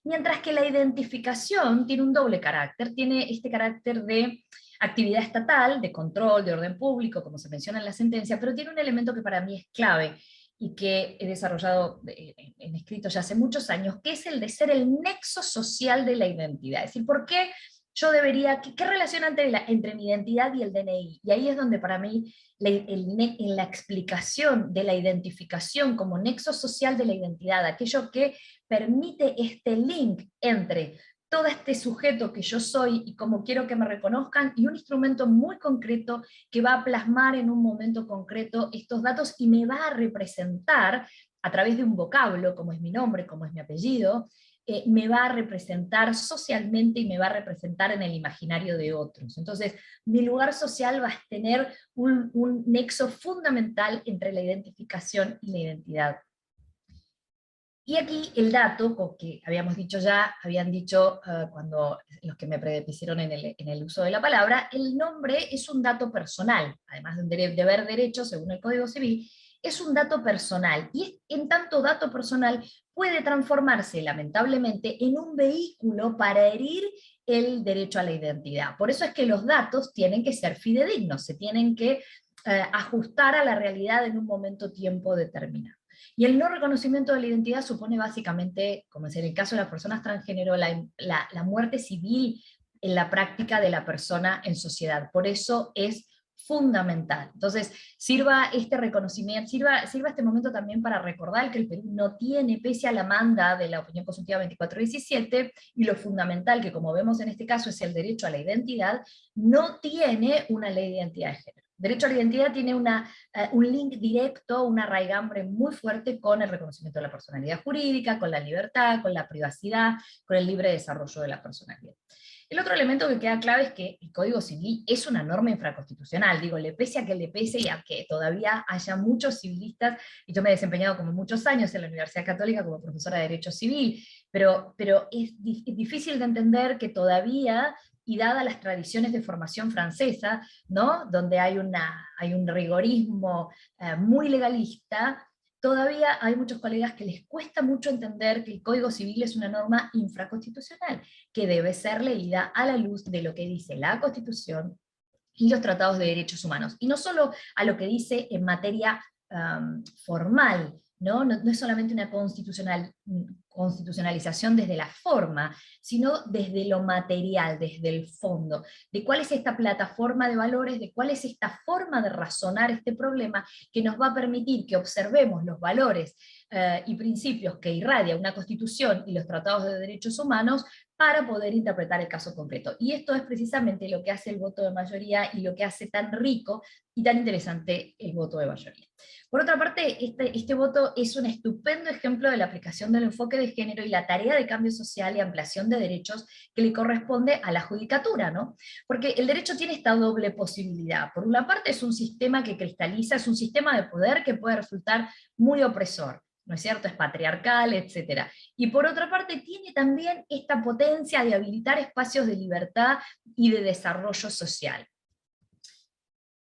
Mientras que la identificación tiene un doble carácter, tiene este carácter de actividad estatal, de control, de orden público, como se menciona en la sentencia, pero tiene un elemento que para mí es clave y que he desarrollado en escrito ya hace muchos años, que es el de ser el nexo social de la identidad. Es decir, ¿por qué yo debería, qué relación entre mi identidad y el DNI? Y ahí es donde para mí en la explicación de la identificación como nexo social de la identidad, aquello que permite este link entre todo este sujeto que yo soy y cómo quiero que me reconozcan, y un instrumento muy concreto que va a plasmar en un momento concreto estos datos y me va a representar a través de un vocablo, como es mi nombre, como es mi apellido, me va a representar socialmente y me va a representar en el imaginario de otros. Entonces, mi lugar social va a tener un nexo fundamental entre la identificación y la identidad. Y aquí el dato, que habíamos dicho ya, habían dicho cuando los que me predepusieron en el uso de la palabra, el nombre es un dato personal, además de un deber derecho según el Código Civil, es un dato personal, y en tanto dato personal puede transformarse lamentablemente en un vehículo para herir el derecho a la identidad. Por eso es que los datos tienen que ser fidedignos, se tienen que ajustar a la realidad en un momento-tiempo determinado. Y el no reconocimiento de la identidad supone básicamente, como es en el caso de las personas transgénero, la muerte civil en la práctica de la persona en sociedad. Por eso es fundamental. Entonces, sirva este reconocimiento, sirva este momento también para recordar que el Perú no tiene, pese a la manda de la opinión consultiva 2417, y lo fundamental que, como vemos en este caso, es el derecho a la identidad, no tiene una ley de identidad de género. Derecho a la identidad tiene un link directo, una raigambre muy fuerte con el reconocimiento de la personalidad jurídica, con la libertad, con la privacidad, con el libre desarrollo de la personalidad. El otro elemento que queda clave es que el Código Civil es una norma infraconstitucional, digo, le pese a que le pese y a que todavía haya muchos civilistas, y yo me he desempeñado como muchos años en la Universidad Católica como profesora de Derecho Civil, pero es difícil de entender que todavía, y dadas las tradiciones de formación francesa, ¿no?, donde hay un rigorismo muy legalista, todavía hay muchos colegas que les cuesta mucho entender que el Código Civil es una norma infraconstitucional, que debe ser leída a la luz de lo que dice la Constitución y los tratados de derechos humanos, y no solo a lo que dice en materia formal, ¿no? No es solamente una constitucionalización desde la forma, sino desde lo material, desde el fondo, de cuál es esta plataforma de valores, de cuál es esta forma de razonar este problema que nos va a permitir que observemos los valores y principios que irradia una constitución y los tratados de derechos humanos para poder interpretar el caso concreto. Y esto es precisamente lo que hace el voto de mayoría y lo que hace tan rico y tan interesante el voto de mayoría. Por otra parte, este voto es un estupendo ejemplo de la aplicación del enfoque de género y la tarea de cambio social y ampliación de derechos que le corresponde a la judicatura, ¿no? Porque el derecho tiene esta doble posibilidad. Por una parte es un sistema que cristaliza, es un sistema de poder que puede resultar muy opresor, ¿no es cierto? Es patriarcal, etc. Y por otra parte tiene también esta potencia de habilitar espacios de libertad y de desarrollo social.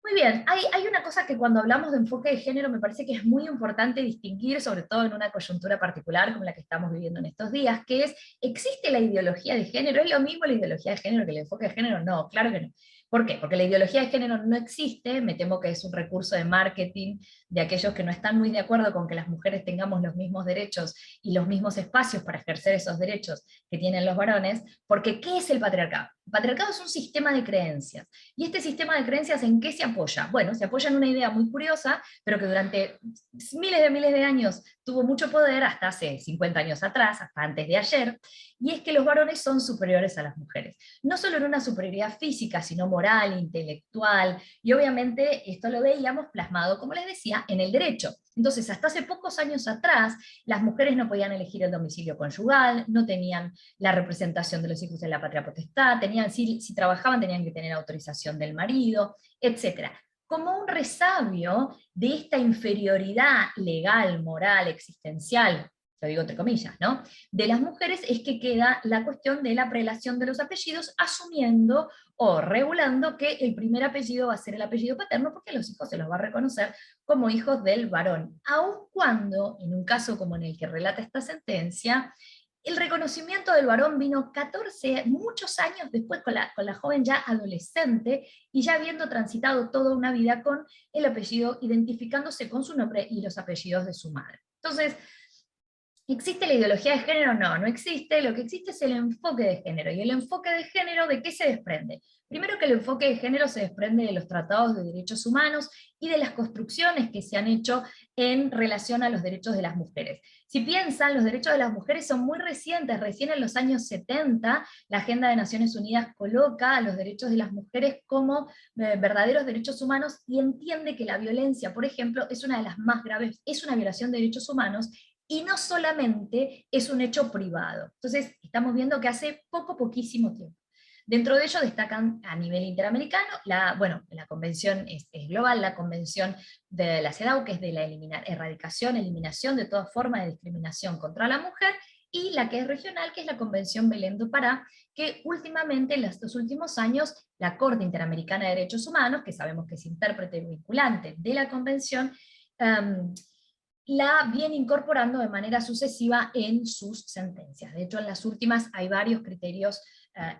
Muy bien, hay una cosa que cuando hablamos de enfoque de género me parece que es muy importante distinguir, sobre todo en una coyuntura particular como la que estamos viviendo en estos días, que es, ¿existe la ideología de género? ¿Es lo mismo la ideología de género que el enfoque de género? No, claro que no. ¿Por qué? Porque la ideología de género no existe, me temo que es un recurso de marketing de aquellos que no están muy de acuerdo con que las mujeres tengamos los mismos derechos y los mismos espacios para ejercer esos derechos que tienen los varones, porque ¿qué es el patriarcado? El patriarcado es un sistema de creencias, y este sistema de creencias ¿en qué se apoya? Bueno, se apoya en una idea muy curiosa, pero que durante miles de años tuvo mucho poder, hasta hace 50 años atrás, hasta antes de ayer, y es que los varones son superiores a las mujeres. No solo en una superioridad física, sino moral, intelectual, y obviamente esto lo veíamos plasmado, como les decía, en el derecho. Entonces, hasta hace pocos años atrás, las mujeres no podían elegir el domicilio conyugal, no tenían la representación de los hijos en la patria potestad, si trabajaban tenían que tener autorización del marido, etc. Como un resabio de esta inferioridad legal, moral, existencial, lo digo entre comillas, ¿no?, de las mujeres, es que queda la cuestión de la prelación de los apellidos, asumiendo o regulando que el primer apellido va a ser el apellido paterno, porque los hijos se los va a reconocer como hijos del varón, aun cuando, en un caso como en el que relata esta sentencia, El reconocimiento del varón vino muchos años después, con la joven ya adolescente, y ya habiendo transitado toda una vida con el apellido, identificándose con su nombre y los apellidos de su madre. Entonces, ¿existe la ideología de género? No, no existe. Lo que existe es el enfoque de género. ¿Y el enfoque de género de qué se desprende? Primero, que el enfoque de género se desprende de los tratados de derechos humanos y de las construcciones que se han hecho en relación a los derechos de las mujeres. Si piensan, los derechos de las mujeres son muy recientes. Recién en los años 70, la Agenda de Naciones Unidas coloca a los derechos de las mujeres como verdaderos derechos humanos, y entiende que la violencia, por ejemplo, es una de las más graves, es una violación de derechos humanos, y no solamente es un hecho privado. Entonces, estamos viendo que hace poquísimo tiempo. Dentro de ello destacan a nivel interamericano, la convención es global, la convención de la CEDAW, que es de la eliminación de toda forma de discriminación contra la mujer, y la que es regional, que es la Convención Belém do Pará, que últimamente, en estos últimos años, la Corte Interamericana de Derechos Humanos, que sabemos que es intérprete vinculante de la convención, la viene incorporando de manera sucesiva en sus sentencias. De hecho, en las últimas hay varios criterios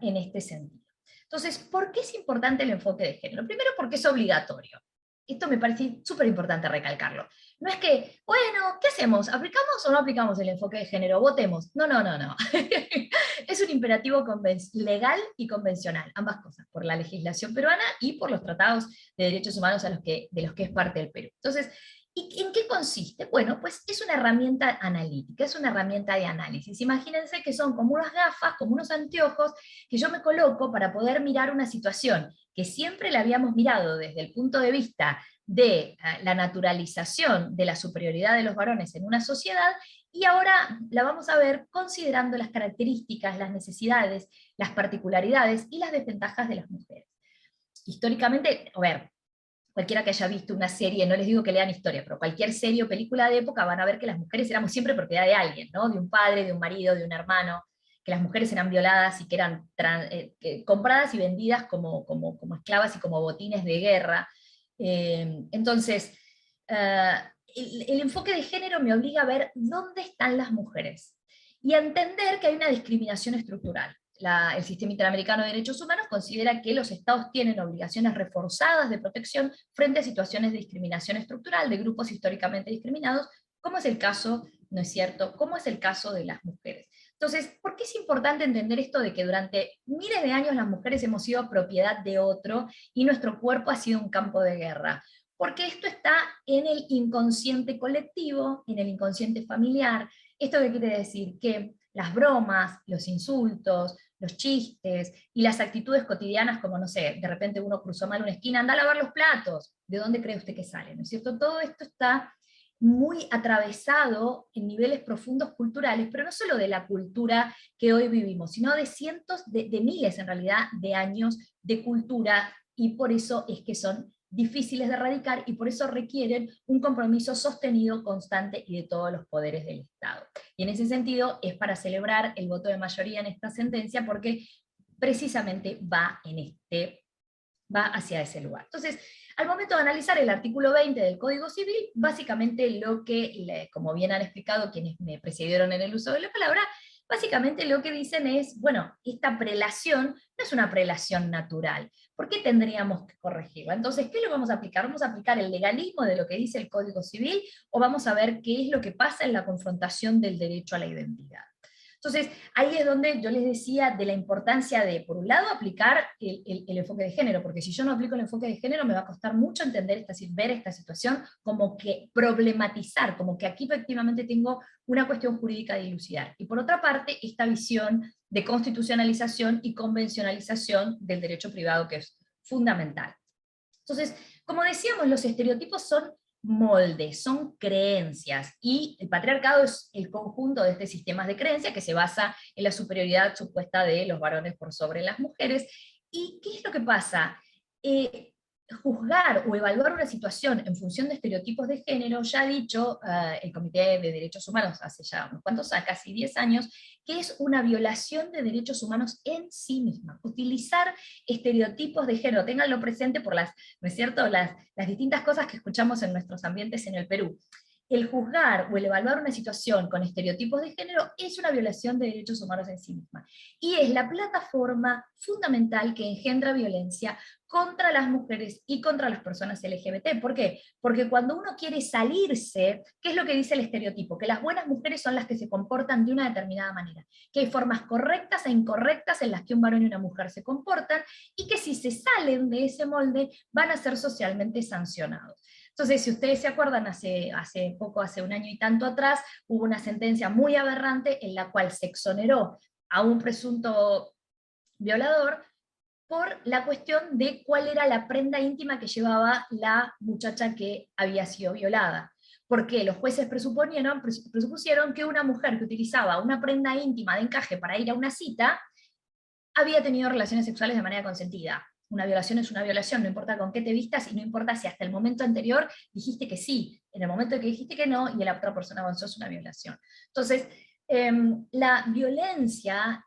en este sentido. Entonces, ¿por qué es importante el enfoque de género? Primero, porque es obligatorio. Esto me parece súper importante recalcarlo. No es que, bueno, ¿qué hacemos? ¿Aplicamos o no aplicamos el enfoque de género? Votemos. No. Es un imperativo legal y convencional, ambas cosas, por la legislación peruana y por los tratados de derechos humanos de los que es parte del Perú. Entonces, ¿y en qué consiste? Bueno, pues es una herramienta analítica, es una herramienta de análisis. Imagínense que son como unas gafas, como unos anteojos, que yo me coloco para poder mirar una situación que siempre la habíamos mirado desde el punto de vista de la naturalización de la superioridad de los varones en una sociedad, y ahora la vamos a ver considerando las características, las necesidades, las particularidades y las desventajas de las mujeres. Históricamente, a ver, cualquiera que haya visto una serie, no les digo que lean historia, pero cualquier serie o película de época van a ver que las mujeres éramos siempre propiedad de alguien, ¿no? De un padre, de un marido, de un hermano, que las mujeres eran violadas y que eran compradas y vendidas como esclavas y como botines de guerra. Entonces, el enfoque de género me obliga a ver dónde están las mujeres y a entender que hay una discriminación estructural. El Sistema Interamericano de Derechos Humanos considera que los estados tienen obligaciones reforzadas de protección frente a situaciones de discriminación estructural de grupos históricamente discriminados, como es el caso, ¿no es cierto?, como es el caso de las mujeres. Entonces, ¿por qué es importante entender esto de que durante miles de años las mujeres hemos sido propiedad de otro y nuestro cuerpo ha sido un campo de guerra? Porque esto está en el inconsciente colectivo, en el inconsciente familiar. ¿Esto qué quiere decir? Que las bromas, los insultos, los chistes y las actitudes cotidianas, como, no sé, de repente uno cruzó mal una esquina, anda a lavar los platos, ¿de dónde cree usted que sale? ¿No es cierto? Todo esto está muy atravesado en niveles profundos culturales, pero no solo de la cultura que hoy vivimos, sino de cientos, de miles en realidad, de años de cultura, y por eso es que son difíciles de erradicar, y por eso requieren un compromiso sostenido, constante y de todos los poderes del Estado. Y en ese sentido es para celebrar el voto de mayoría en esta sentencia, porque precisamente va hacia ese lugar. Entonces, al momento de analizar el artículo 20 del Código Civil, básicamente lo que, como bien han explicado quienes me precedieron en el uso de la palabra, básicamente lo que dicen es, bueno, esta prelación no es una prelación natural. ¿Por qué tendríamos que corregirla? Entonces, ¿qué le vamos a aplicar? ¿Vamos a aplicar el legalismo de lo que dice el Código Civil, o vamos a ver qué es lo que pasa en la confrontación del derecho a la identidad? Entonces, ahí es donde yo les decía de la importancia de, por un lado, aplicar el enfoque de género, porque si yo no aplico el enfoque de género me va a costar mucho entender ver esta situación, como que problematizar, como que aquí efectivamente tengo una cuestión jurídica de dilucidar. Y por otra parte, esta visión de constitucionalización y convencionalización del derecho privado, que es fundamental. Entonces, como decíamos, los estereotipos son moldes, son creencias, y el patriarcado es el conjunto de estos sistemas de creencias que se basa en la superioridad supuesta de los varones por sobre las mujeres. ¿Y qué es lo que pasa? Juzgar o evaluar una situación en función de estereotipos de género, ya ha dicho el Comité de Derechos Humanos hace ya unos cuantos, casi 10 años, que es una violación de derechos humanos en sí misma. Utilizar estereotipos de género, ténganlo presente por las, ¿no es cierto?, las distintas cosas que escuchamos en nuestros ambientes en el Perú. el juzgar o el evaluar una situación con estereotipos de género es una violación de derechos humanos en sí misma. Y es la plataforma fundamental que engendra violencia contra las mujeres y contra las personas LGBT. ¿Por qué? Porque cuando uno quiere salirse, ¿qué es lo que dice el estereotipo? Que las buenas mujeres son las que se comportan de una determinada manera, que hay formas correctas e incorrectas en las que un varón y una mujer se comportan, y que si se salen de ese molde van a ser socialmente sancionados. Entonces, si ustedes se acuerdan, hace un año y tanto atrás, hubo una sentencia muy aberrante en la cual se exoneró a un presunto violador por la cuestión de cuál era la prenda íntima que llevaba la muchacha que había sido violada. Porque los jueces presupusieron que una mujer que utilizaba una prenda íntima de encaje para ir a una cita había tenido relaciones sexuales de manera consentida. Una violación es una violación, no importa con qué te vistas y no importa si hasta el momento anterior dijiste que sí, en el momento que dijiste que no y la otra persona avanzó, es una violación. Entonces, la violencia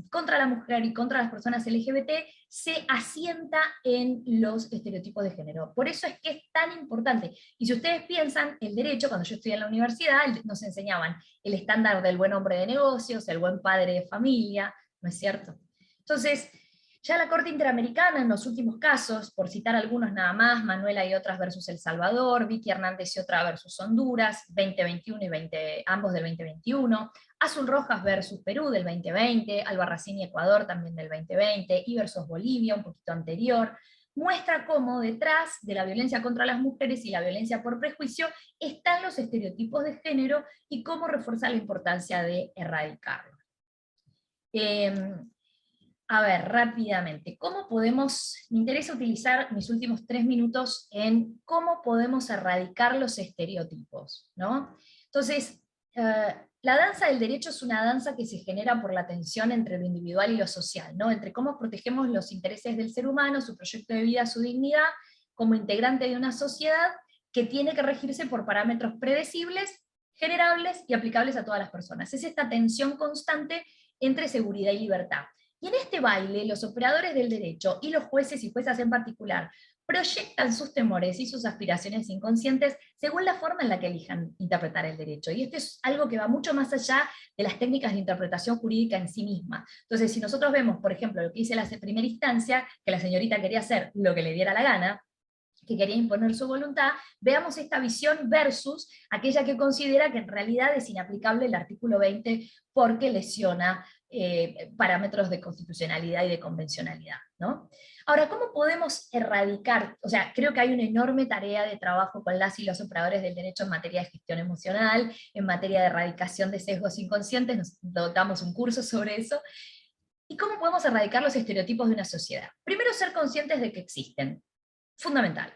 contra la mujer y contra las personas LGBT se asienta en los estereotipos de género. Por eso es que es tan importante. Y si ustedes piensan, el derecho, cuando yo estudié en la universidad, nos enseñaban el estándar del buen hombre de negocios, el buen padre de familia, ¿no es cierto? Entonces, ya la Corte Interamericana en los últimos casos, por citar algunos nada más, Manuela y otras versus El Salvador, Vicky Hernández y otra versus Honduras, 2021 y ambos del 2021, Azul Rojas versus Perú del 2020, Albarracín y Ecuador también del 2020, y versus Bolivia un poquito anterior, muestra cómo detrás de la violencia contra las mujeres y la violencia por prejuicio están los estereotipos de género y cómo reforza la importancia de erradicarlos. A ver, rápidamente, me interesa utilizar mis últimos 3 minutos en cómo podemos erradicar los estereotipos, ¿no? Entonces, la danza del derecho es una danza que se genera por la tensión entre lo individual y lo social, ¿no? Entre cómo protegemos los intereses del ser humano, su proyecto de vida, su dignidad, como integrante de una sociedad que tiene que regirse por parámetros predecibles, generables y aplicables a todas las personas. Es esta tensión constante entre seguridad y libertad. Y en este baile, los operadores del derecho, y los jueces y juezas en particular, proyectan sus temores y sus aspiraciones inconscientes según la forma en la que elijan interpretar el derecho. Y esto es algo que va mucho más allá de las técnicas de interpretación jurídica en sí misma. Entonces, si nosotros vemos, por ejemplo, lo que dice la primera instancia, que la señorita quería hacer lo que le diera la gana, que quería imponer su voluntad, veamos esta visión versus aquella que considera que en realidad es inaplicable el artículo 20 porque lesiona parámetros de constitucionalidad y de convencionalidad, ¿no? Ahora, ¿cómo podemos erradicar? O sea, creo que hay una enorme tarea de trabajo con las y los operadores del derecho en materia de gestión emocional, en materia de erradicación de sesgos inconscientes, nos damos un curso sobre eso. ¿Y cómo podemos erradicar los estereotipos de una sociedad? Primero, ser conscientes de que existen. Fundamental.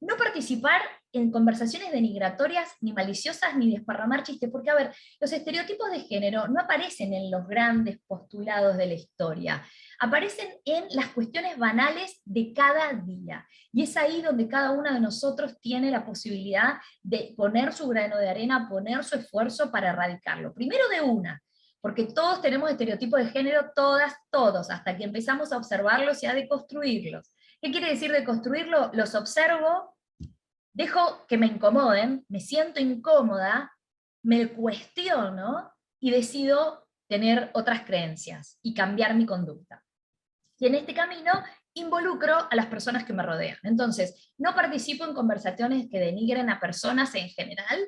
No participar en conversaciones denigratorias, ni maliciosas, ni desparramar chistes, porque, a ver, los estereotipos de género no aparecen en los grandes postulados de la historia, aparecen en las cuestiones banales de cada día, y es ahí donde cada una de nosotros tiene la posibilidad de poner su grano de arena, poner su esfuerzo para erradicarlo. Primero de una, porque todos tenemos estereotipos de género, todas, todos, hasta que empezamos a observarlos y a deconstruirlos. ¿Qué quiere decir deconstruirlo? Los observo, dejo que me incomoden, me siento incómoda, me cuestiono y decido tener otras creencias y cambiar mi conducta. Y en este camino involucro a las personas que me rodean. Entonces, no participo en conversaciones que denigren a personas en general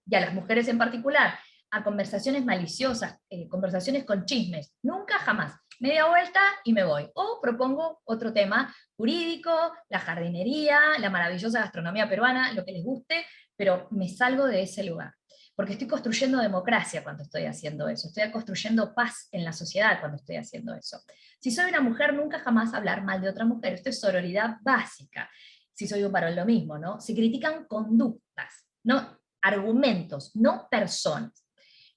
y a las mujeres en particular, a conversaciones maliciosas, conversaciones con chismes, nunca jamás. Media vuelta y me voy. O propongo otro tema jurídico, la jardinería, la maravillosa gastronomía peruana, lo que les guste, pero me salgo de ese lugar. Porque estoy construyendo democracia cuando estoy haciendo eso, estoy construyendo paz en la sociedad cuando estoy haciendo eso. Si soy una mujer, nunca jamás hablar mal de otra mujer, esto es sororidad básica. Si soy un varón, lo mismo, ¿no? Se critican conductas, no argumentos, no personas.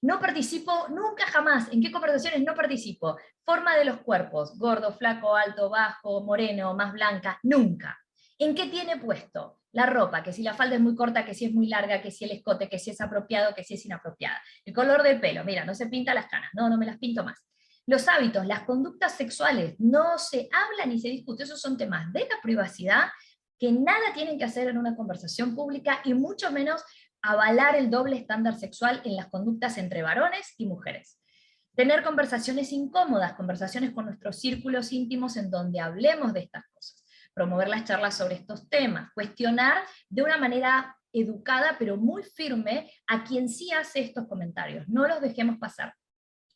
No participo, nunca jamás, ¿en qué conversaciones no participo? Forma de los cuerpos, gordo, flaco, alto, bajo, moreno, más blanca, nunca. ¿En qué tiene puesto? La ropa, que si la falda es muy corta, que si es muy larga, que si el escote, que si es apropiado, que si es inapropiada. El color del pelo, mira, no se pinta las canas, no me las pinto más. Los hábitos, las conductas sexuales, no se habla ni se discute, esos son temas de la privacidad que nada tienen que hacer en una conversación pública y mucho menos avalar el doble estándar sexual en las conductas entre varones y mujeres. Tener conversaciones incómodas, conversaciones con nuestros círculos íntimos en donde hablemos de estas cosas. Promover las charlas sobre estos temas. Cuestionar de una manera educada pero muy firme a quien sí hace estos comentarios. No los dejemos pasar.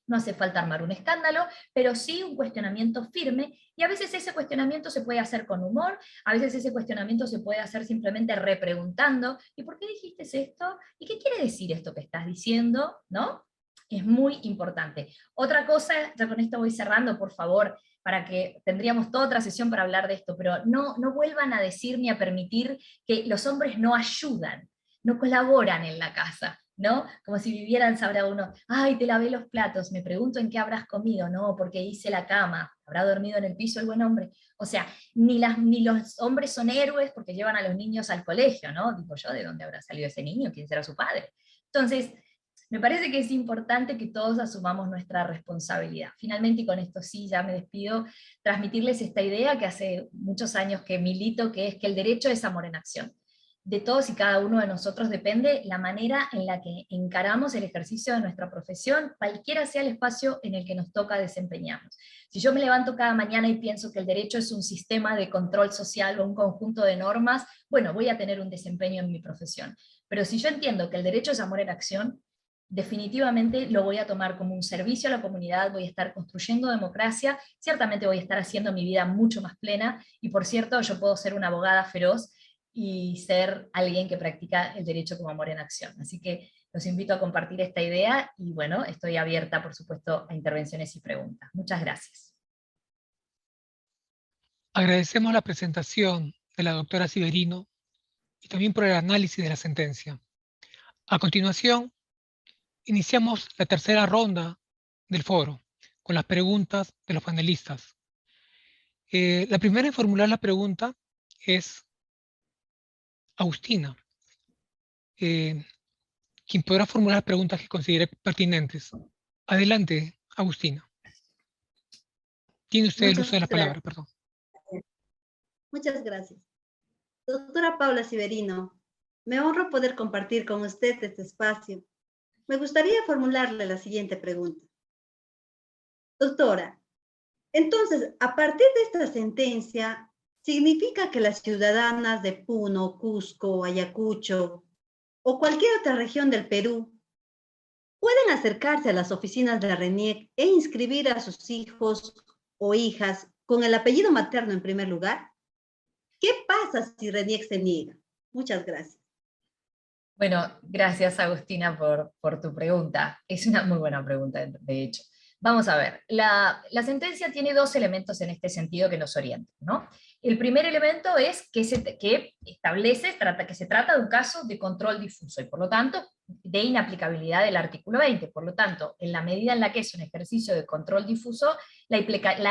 No hace falta armar un escándalo, pero sí un cuestionamiento firme, y a veces ese cuestionamiento se puede hacer con humor, a veces ese cuestionamiento se puede hacer simplemente repreguntando, ¿y por qué dijiste esto? ¿Y qué quiere decir esto que estás diciendo? ¿No? Es muy importante. Otra cosa, ya con esto voy cerrando, por favor, para que tendríamos toda otra sesión para hablar de esto, pero no vuelvan a decir ni a permitir que los hombres no ayudan, no colaboran en la casa, ¿no? Como si vivieran, sabrá uno, ay, te lavé los platos, me pregunto en qué habrás comido, no, porque hice la cama, habrá dormido en el piso el buen hombre. O sea, ni los hombres son héroes porque llevan a los niños al colegio, ¿no? Digo yo, ¿de dónde habrá salido ese niño? ¿Quién será su padre? Entonces, me parece que es importante que todos asumamos nuestra responsabilidad. Finalmente, y con esto sí, ya me despido, transmitirles esta idea que hace muchos años que milito, que es que el derecho es amor en acción. De todos y cada uno de nosotros depende la manera en la que encaramos el ejercicio de nuestra profesión, cualquiera sea el espacio en el que nos toca desempeñarnos. Si yo me levanto cada mañana y pienso que el derecho es un sistema de control social o un conjunto de normas, bueno, voy a tener un desempeño en mi profesión. Pero si yo entiendo que el derecho es amor en acción, definitivamente lo voy a tomar como un servicio a la comunidad, voy a estar construyendo democracia, ciertamente voy a estar haciendo mi vida mucho más plena, y por cierto, yo puedo ser una abogada feroz y ser alguien que practica el derecho como amor en acción. Así que los invito a compartir esta idea, y bueno, estoy abierta, por supuesto, a intervenciones y preguntas. Muchas gracias. Agradecemos la presentación de la doctora Severino y también por el análisis de la sentencia. A continuación, iniciamos la tercera ronda del foro, con las preguntas de los panelistas. La primera en formular la pregunta es Agustina, quien podrá formular preguntas que considere pertinentes. Adelante, Agustina. Tiene usted el uso de la palabra, perdón. Muchas gracias. Doctora Paula Severino, me honro poder compartir con usted este espacio. Me gustaría formularle la siguiente pregunta. Doctora, entonces, a partir de esta sentencia, ¿significa que las ciudadanas de Puno, Cusco, Ayacucho o cualquier otra región del Perú pueden acercarse a las oficinas de RENIEC e inscribir a sus hijos o hijas con el apellido materno en primer lugar? ¿Qué pasa si RENIEC se niega? Muchas gracias. Bueno, gracias Agustina por tu pregunta. Es una muy buena pregunta, de hecho. Vamos a ver, la sentencia tiene dos elementos en este sentido que nos orientan, ¿no? El primer elemento es que establece que se trata de un caso de control difuso y por lo tanto de inaplicabilidad del artículo 20. Por lo tanto, en la medida en la que es un ejercicio de control difuso, la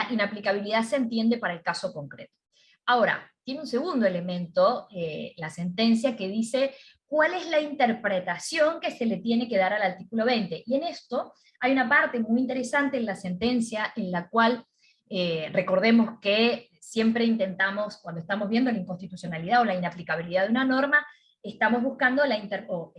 inaplicabilidad se entiende para el caso concreto. Ahora, tiene un segundo elemento, la sentencia, que dice cuál es la interpretación que se le tiene que dar al artículo 20. Y en esto hay una parte muy interesante en la sentencia en la cual recordemos que siempre intentamos, cuando estamos viendo la inconstitucionalidad o la inaplicabilidad de una norma, estamos buscando, el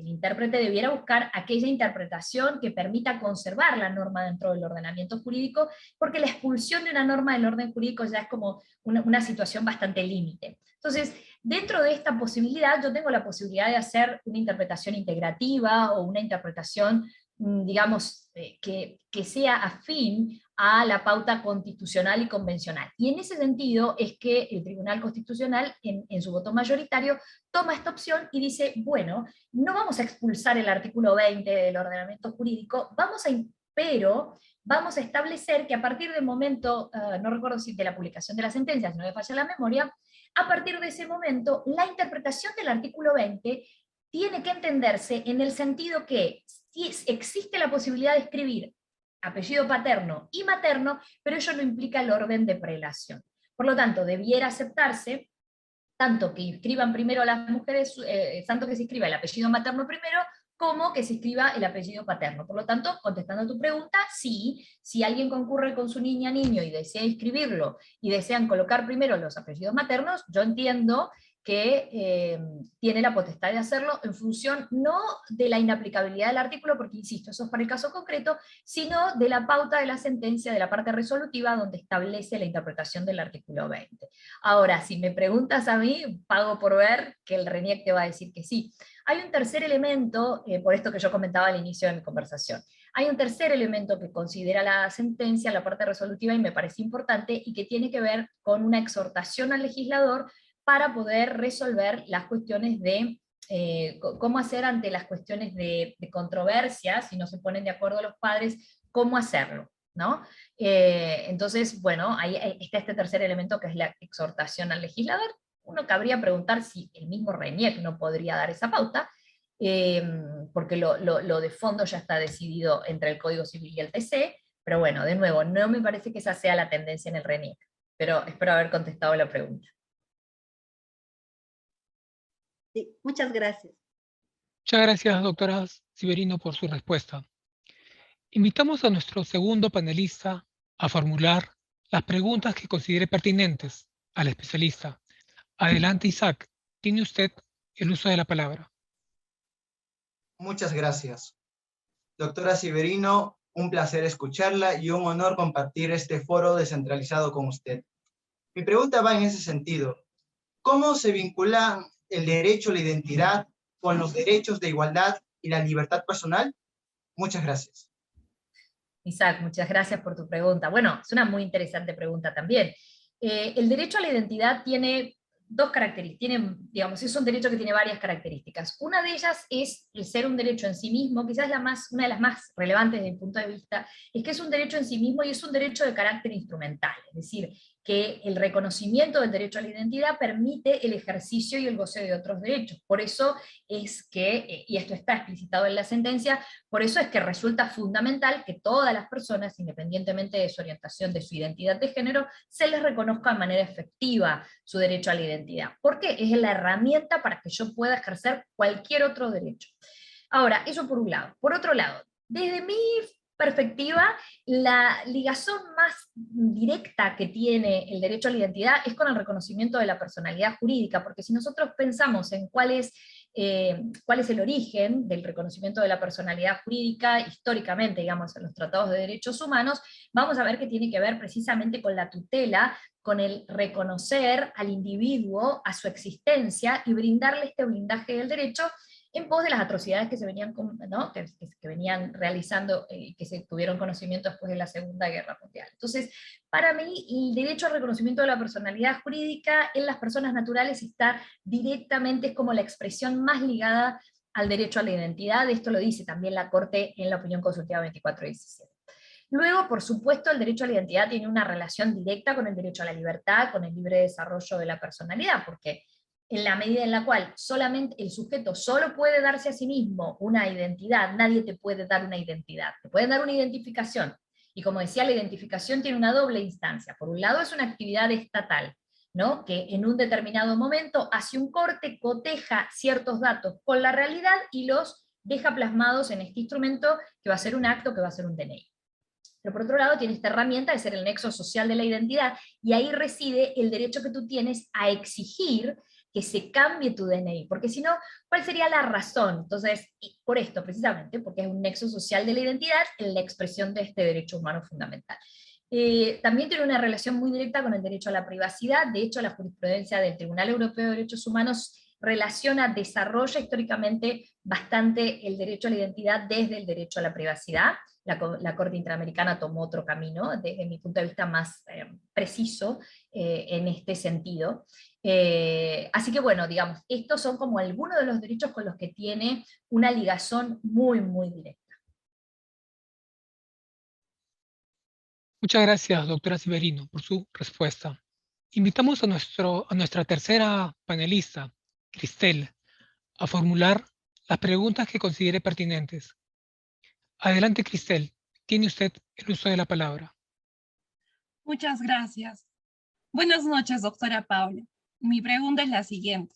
intérprete debiera buscar aquella interpretación que permita conservar la norma dentro del ordenamiento jurídico, porque la expulsión de una norma del orden jurídico ya es como una situación bastante límite. Entonces, dentro de esta posibilidad, yo tengo la posibilidad de hacer una interpretación integrativa o una interpretación, digamos, que sea afín a la pauta constitucional y convencional. Y en ese sentido es que el Tribunal Constitucional, en su voto mayoritario, toma esta opción y dice, bueno, no vamos a expulsar el artículo 20 del ordenamiento jurídico, pero vamos a establecer que a partir del momento, no recuerdo si de la publicación de la sentencia, si no me falla la memoria, a partir de ese momento, la interpretación del artículo 20 tiene que entenderse en el sentido que si existe la posibilidad de escribir apellido paterno y materno, pero ello no implica el orden de prelación. Por lo tanto, debiera aceptarse tanto que inscriban primero a las mujeres, tanto que se inscriba el apellido materno primero, como que se inscriba el apellido paterno. Por lo tanto, contestando a tu pregunta, sí, si alguien concurre con su niño y desea inscribirlo, y desean colocar primero los apellidos maternos, yo entiendo que tiene la potestad de hacerlo en función no de la inaplicabilidad del artículo, porque insisto, eso es para el caso concreto, sino de la pauta de la sentencia, de la parte resolutiva, donde establece la interpretación del artículo 20. Ahora, si me preguntas a mí, pago por ver que el RENIEC te va a decir que sí. Hay un tercer elemento, por esto que yo comentaba al inicio de mi conversación. Hay un tercer elemento que considera la sentencia, la parte resolutiva, y me parece importante, y que tiene que ver con una exhortación al legislador para poder resolver las cuestiones de cómo hacer ante las cuestiones de controversia, si no se ponen de acuerdo los padres, cómo hacerlo, ¿no? Entonces, bueno, ahí está este tercer elemento que es la exhortación al legislador. Uno cabría preguntar si el mismo RENIEC no podría dar esa pauta, porque lo de fondo ya está decidido entre el Código Civil y el TC, pero bueno, de nuevo, no me parece que esa sea la tendencia en el RENIEC, pero espero haber contestado la pregunta. Sí, muchas gracias. Muchas gracias, doctora Severino, por su respuesta. Invitamos a nuestro segundo panelista a formular las preguntas que considere pertinentes al especialista. Adelante, Isaac. Tiene usted el uso de la palabra. Muchas gracias. Doctora Severino, un placer escucharla y un honor compartir este foro descentralizado con usted. Mi pregunta va en ese sentido. ¿Cómo se vinculan el derecho a la identidad con los derechos de igualdad y la libertad personal? Muchas gracias. Isaac, muchas gracias por tu pregunta. Bueno, es una muy interesante pregunta también. El derecho a la identidad tiene dos características, digamos, es un derecho que tiene varias características. Una de ellas es el ser un derecho en sí mismo, quizás una de las más relevantes desde mi punto de vista, es que es un derecho en sí mismo y es un derecho de carácter instrumental, es decir, que el reconocimiento del derecho a la identidad permite el ejercicio y el goce de otros derechos. Por eso es que, y esto está explicitado en la sentencia, por eso es que resulta fundamental que todas las personas, independientemente de su orientación, de su identidad de género, se les reconozca de manera efectiva su derecho a la identidad. Porque es la herramienta para que yo pueda ejercer cualquier otro derecho. Ahora, eso por un lado. Por otro lado, desde mi perspectiva, la ligación más directa que tiene el derecho a la identidad es con el reconocimiento de la personalidad jurídica, porque si nosotros pensamos en cuál es el origen del reconocimiento de la personalidad jurídica, históricamente, digamos, en los tratados de derechos humanos, vamos a ver que tiene que ver precisamente con la tutela, con el reconocer al individuo, a su existencia, y brindarle este blindaje del derecho, en pos de las atrocidades que se venían, ¿no? que venían realizando, que se tuvieron conocimiento después de la Segunda Guerra Mundial. Entonces, para mí, el derecho al reconocimiento de la personalidad jurídica en las personas naturales está directamente, es como la expresión más ligada al derecho a la identidad. Esto lo dice también la Corte en la opinión consultiva 2417. Luego, por supuesto, el derecho a la identidad tiene una relación directa con el derecho a la libertad, con el libre desarrollo de la personalidad, porque en la medida en la cual solamente el sujeto solo puede darse a sí mismo una identidad, nadie te puede dar una identidad, te pueden dar una identificación, y como decía, la identificación tiene una doble instancia. Por un lado es una actividad estatal, ¿no? Que en un determinado momento hace un corte, coteja ciertos datos con la realidad y los deja plasmados en este instrumento que va a ser un acto, que va a ser un DNI. Pero por otro lado tiene esta herramienta de ser el nexo social de la identidad, y ahí reside el derecho que tú tienes a exigir que se cambie tu DNI, porque si no, ¿cuál sería la razón? Entonces, por esto precisamente, porque es un nexo social de la identidad en la expresión de este derecho humano fundamental. También tiene una relación muy directa con el derecho a la privacidad. De hecho, la jurisprudencia del Tribunal Europeo de Derechos Humanos desarrolla históricamente bastante el derecho a la identidad desde el derecho a la privacidad. La Corte Interamericana tomó otro camino, desde mi punto de vista más preciso en este sentido. Así que bueno, digamos, estos son como algunos de los derechos con los que tiene una ligación muy, muy directa. Muchas gracias, doctora Severino, por su respuesta. Invitamos a nuestra tercera panelista, Cristel, a formular las preguntas que considere pertinentes. Adelante, Cristel. Tiene usted el uso de la palabra. Muchas gracias. Buenas noches, doctora Paula. Mi pregunta es la siguiente.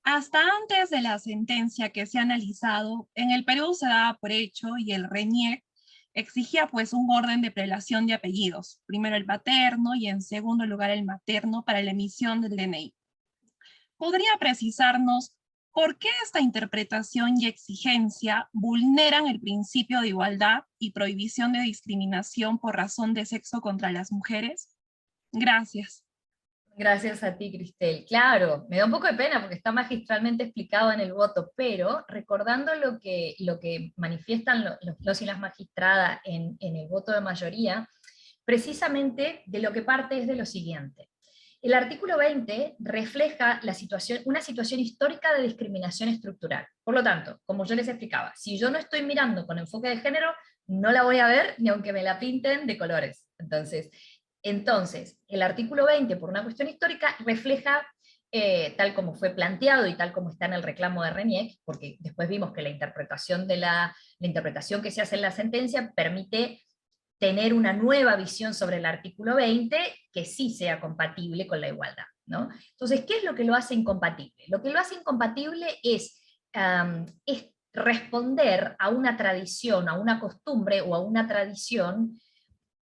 Hasta antes de la sentencia que se ha analizado, en el Perú se daba por hecho, y el RENIEC exigía pues un orden de prelación de apellidos, primero el paterno y en segundo lugar el materno para la emisión del DNI. ¿podría precisarnos por qué esta interpretación y exigencia vulneran el principio de igualdad y prohibición de discriminación por razón de sexo contra las mujeres? Gracias. Gracias a ti, Cristel. Claro, me da un poco de pena porque está magistralmente explicado en el voto, pero recordando lo que manifiestan los y las magistradas en el voto de mayoría, precisamente de lo que parte es de lo siguiente. El artículo 20 refleja una situación histórica de discriminación estructural. Por lo tanto, como yo les explicaba, si yo no estoy mirando con enfoque de género, no la voy a ver ni aunque me la pinten de colores. Entonces, el artículo 20, por una cuestión histórica, refleja, tal como fue planteado y tal como está en el reclamo de RENIEC, porque después vimos que la interpretación que se hace en la sentencia permite tener una nueva visión sobre el artículo 20 que sí sea compatible con la igualdad, ¿no? Entonces, ¿qué es lo que lo hace incompatible? Lo que lo hace incompatible es responder a una tradición, a una costumbre o a una tradición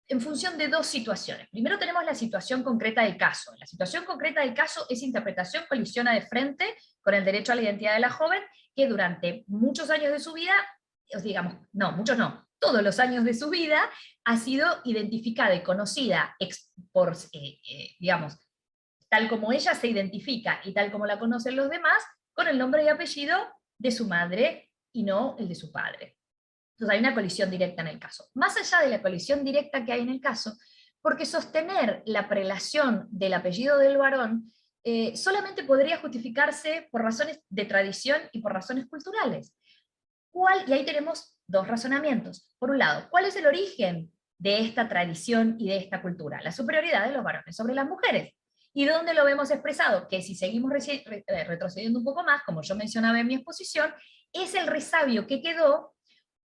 en función de dos situaciones. Primero tenemos la situación concreta del caso. La situación concreta del caso, esa interpretación colisiona de frente con el derecho a la identidad de la joven, que durante muchos años de su vida, digamos, no, muchos no, todos los años de su vida, ha sido identificada y conocida por, digamos, tal como ella se identifica y tal como la conocen los demás, con el nombre y apellido de su madre y no el de su padre. Entonces hay una colisión directa en el caso. Más allá de la colisión directa que hay en el caso, porque sostener la prelación del apellido del varón solamente podría justificarse por razones de tradición y por razones culturales. Y ahí tenemos dos razonamientos. Por un lado, ¿cuál es el origen de esta tradición y de esta cultura? La superioridad de los varones sobre las mujeres. ¿Y dónde lo vemos expresado? Que si seguimos retrocediendo un poco más, como yo mencionaba en mi exposición, es el resabio que quedó,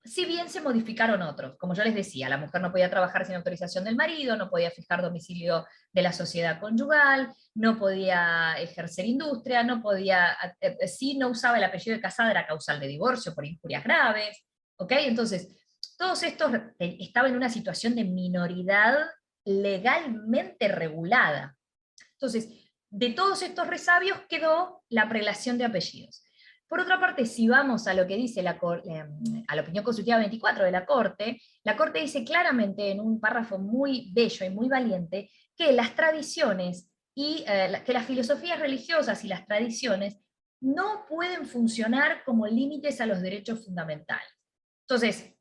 si bien se modificaron otros. Como yo les decía, la mujer no podía trabajar sin autorización del marido, no podía fijar domicilio de la sociedad conyugal, no podía ejercer industria, no podía, si no usaba el apellido de casada era causal de divorcio por injurias graves, ¿ok? Entonces, todos estos estaban en una situación de minoridad legalmente regulada. Entonces, de todos estos resabios quedó la prelación de apellidos. Por otra parte, si vamos a lo que dice a la opinión consultiva 24 de la Corte dice claramente en un párrafo muy bello y muy valiente que las tradiciones y que las filosofías religiosas y las tradiciones no pueden funcionar como límites a los derechos fundamentales. Entonces,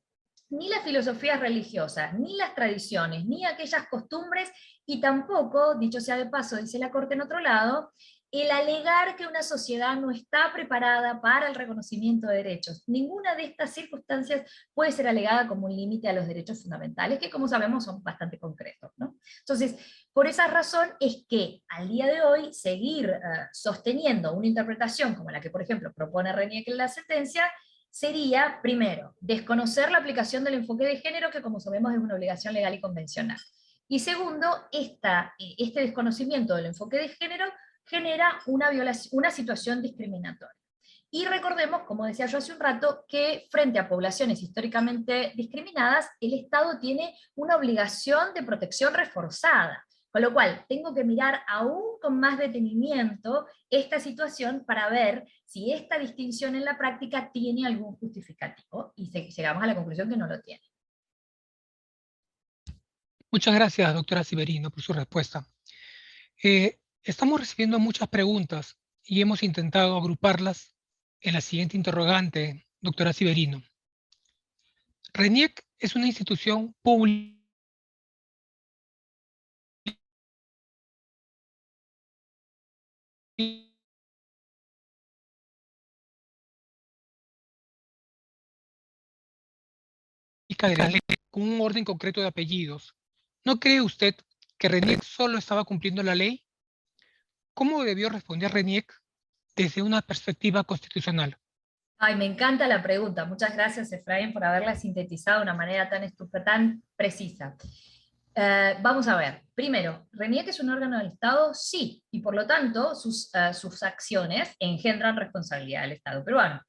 ni las filosofías religiosas, ni las tradiciones, ni aquellas costumbres, y tampoco, dicho sea de paso, dice la Corte en otro lado, el alegar que una sociedad no está preparada para el reconocimiento de derechos. Ninguna de estas circunstancias puede ser alegada como un límite a los derechos fundamentales, que como sabemos son bastante concretos, ¿no? Entonces, por esa razón es que al día de hoy seguir sosteniendo una interpretación como la que, por ejemplo, propone RENIEC en la sentencia, sería, primero, desconocer la aplicación del enfoque de género, que como sabemos es una obligación legal y convencional. Y segundo, este desconocimiento del enfoque de género genera una situación discriminatoria. Y recordemos, como decía yo hace un rato, que frente a poblaciones históricamente discriminadas, el Estado tiene una obligación de protección reforzada, con lo cual tengo que mirar aún con más detenimiento esta situación para ver si esta distinción en la práctica tiene algún justificativo, y llegamos a la conclusión que no lo tiene. Muchas gracias, doctora Civerino, por su respuesta. Estamos recibiendo muchas preguntas y hemos intentado agruparlas en la siguiente interrogante, doctora Civerino. RENIEC es una institución pública de la ley con un orden concreto de apellidos. ¿No cree usted que RENIEC solo estaba cumpliendo la ley? ¿Cómo debió responder RENIEC desde una perspectiva constitucional? Ay, me encanta la pregunta. Muchas gracias, Efraín, por haberla sintetizado de una manera tan precisa. Vamos a ver. Primero, ¿RENIEC es un órgano del Estado? Sí, y por lo tanto sus acciones engendran responsabilidad del Estado peruano.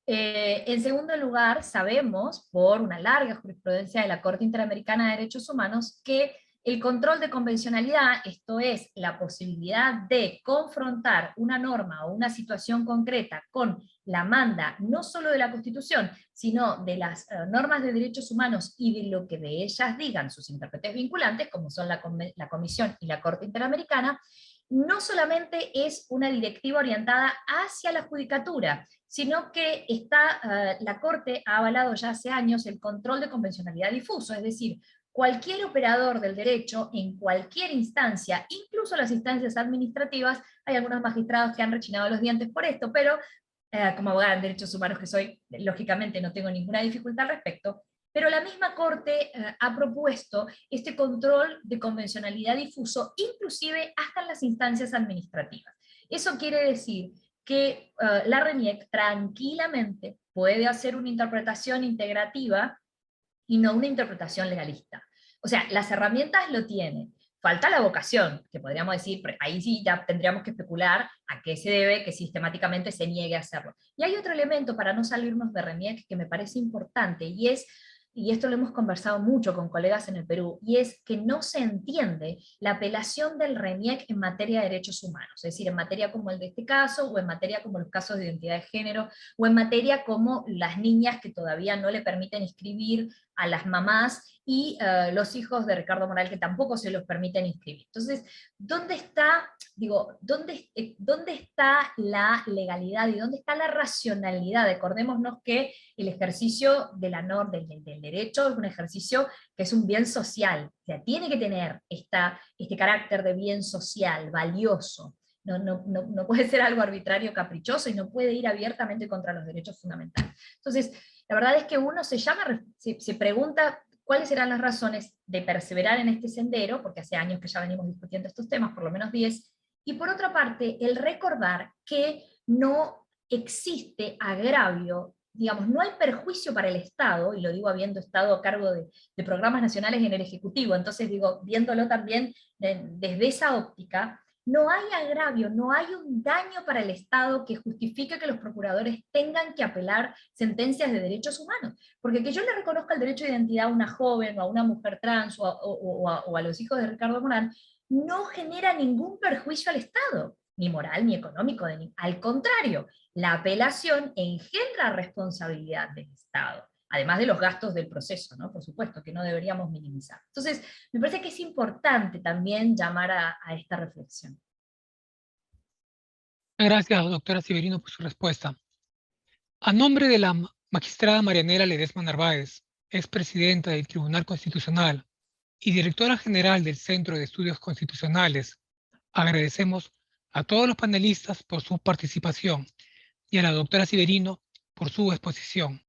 En segundo lugar, sabemos, por una larga jurisprudencia de la Corte Interamericana de Derechos Humanos, que El control de convencionalidad, esto es, la posibilidad de confrontar una norma o una situación concreta con la manda no solo de la Constitución, sino de las normas de derechos humanos y de lo que de ellas digan sus intérpretes vinculantes, como son la Comisión y la Corte Interamericana, no solamente es una directiva orientada hacia la judicatura, sino que la Corte ha avalado ya hace años el control de convencionalidad difuso, es decir, cualquier operador del derecho en cualquier instancia, incluso las instancias administrativas, hay algunos magistrados que han rechinado los dientes por esto, pero como abogada en derechos humanos que soy, lógicamente no tengo ninguna dificultad al respecto, pero la misma Corte ha propuesto este control de convencionalidad difuso, inclusive hasta en las instancias administrativas. Eso quiere decir que la RENIEC tranquilamente puede hacer una interpretación integrativa y no una interpretación legalista. O sea, las herramientas lo tienen. Falta la vocación, que podríamos decir, ahí sí ya tendríamos que especular a qué se debe que sistemáticamente se niegue a hacerlo. Y hay otro elemento para no salirnos de RENIEC que me parece importante, y esto lo hemos conversado mucho con colegas en el Perú, y es que no se entiende la apelación del RENIEC en materia de derechos humanos, es decir, en materia como el de este caso, o en materia como los casos de identidad de género, o en materia como las niñas que todavía no le permiten inscribir a las mamás, y los hijos de Ricardo Morán que tampoco se los permiten inscribir. Entonces, ¿dónde está la legalidad y dónde está la racionalidad? Acordémonos que el ejercicio del derecho es un ejercicio que es un bien social, o sea, tiene que tener este carácter de bien social, valioso. No puede ser algo arbitrario, caprichoso, y no puede ir abiertamente contra los derechos fundamentales. Entonces, la verdad es que uno se pregunta cuáles serán las razones de perseverar en este sendero, porque hace años que ya venimos discutiendo estos temas, por lo menos 10, y por otra parte, el recordar que no existe agravio, digamos, no hay perjuicio para el Estado, y lo digo habiendo estado a cargo de programas nacionales en el Ejecutivo, entonces digo, viéndolo también desde esa óptica, no hay agravio, no hay un daño para el Estado que justifique que los procuradores tengan que apelar sentencias de derechos humanos. Porque que yo le reconozca el derecho de identidad a una joven, o a una mujer trans, o a los hijos de Ricardo Morán, no genera ningún perjuicio al Estado, ni moral, ni económico, al contrario, la apelación engendra responsabilidad del Estado, además de los gastos del proceso, ¿no? Por supuesto, que no deberíamos minimizar. Entonces, me parece que es importante también llamar a esta reflexión. Gracias, doctora Severino, por su respuesta. A nombre de la magistrada Marianela Ledesma Narváez, expresidenta del Tribunal Constitucional y directora general del Centro de Estudios Constitucionales, agradecemos a todos los panelistas por su participación y a la doctora Severino por su exposición.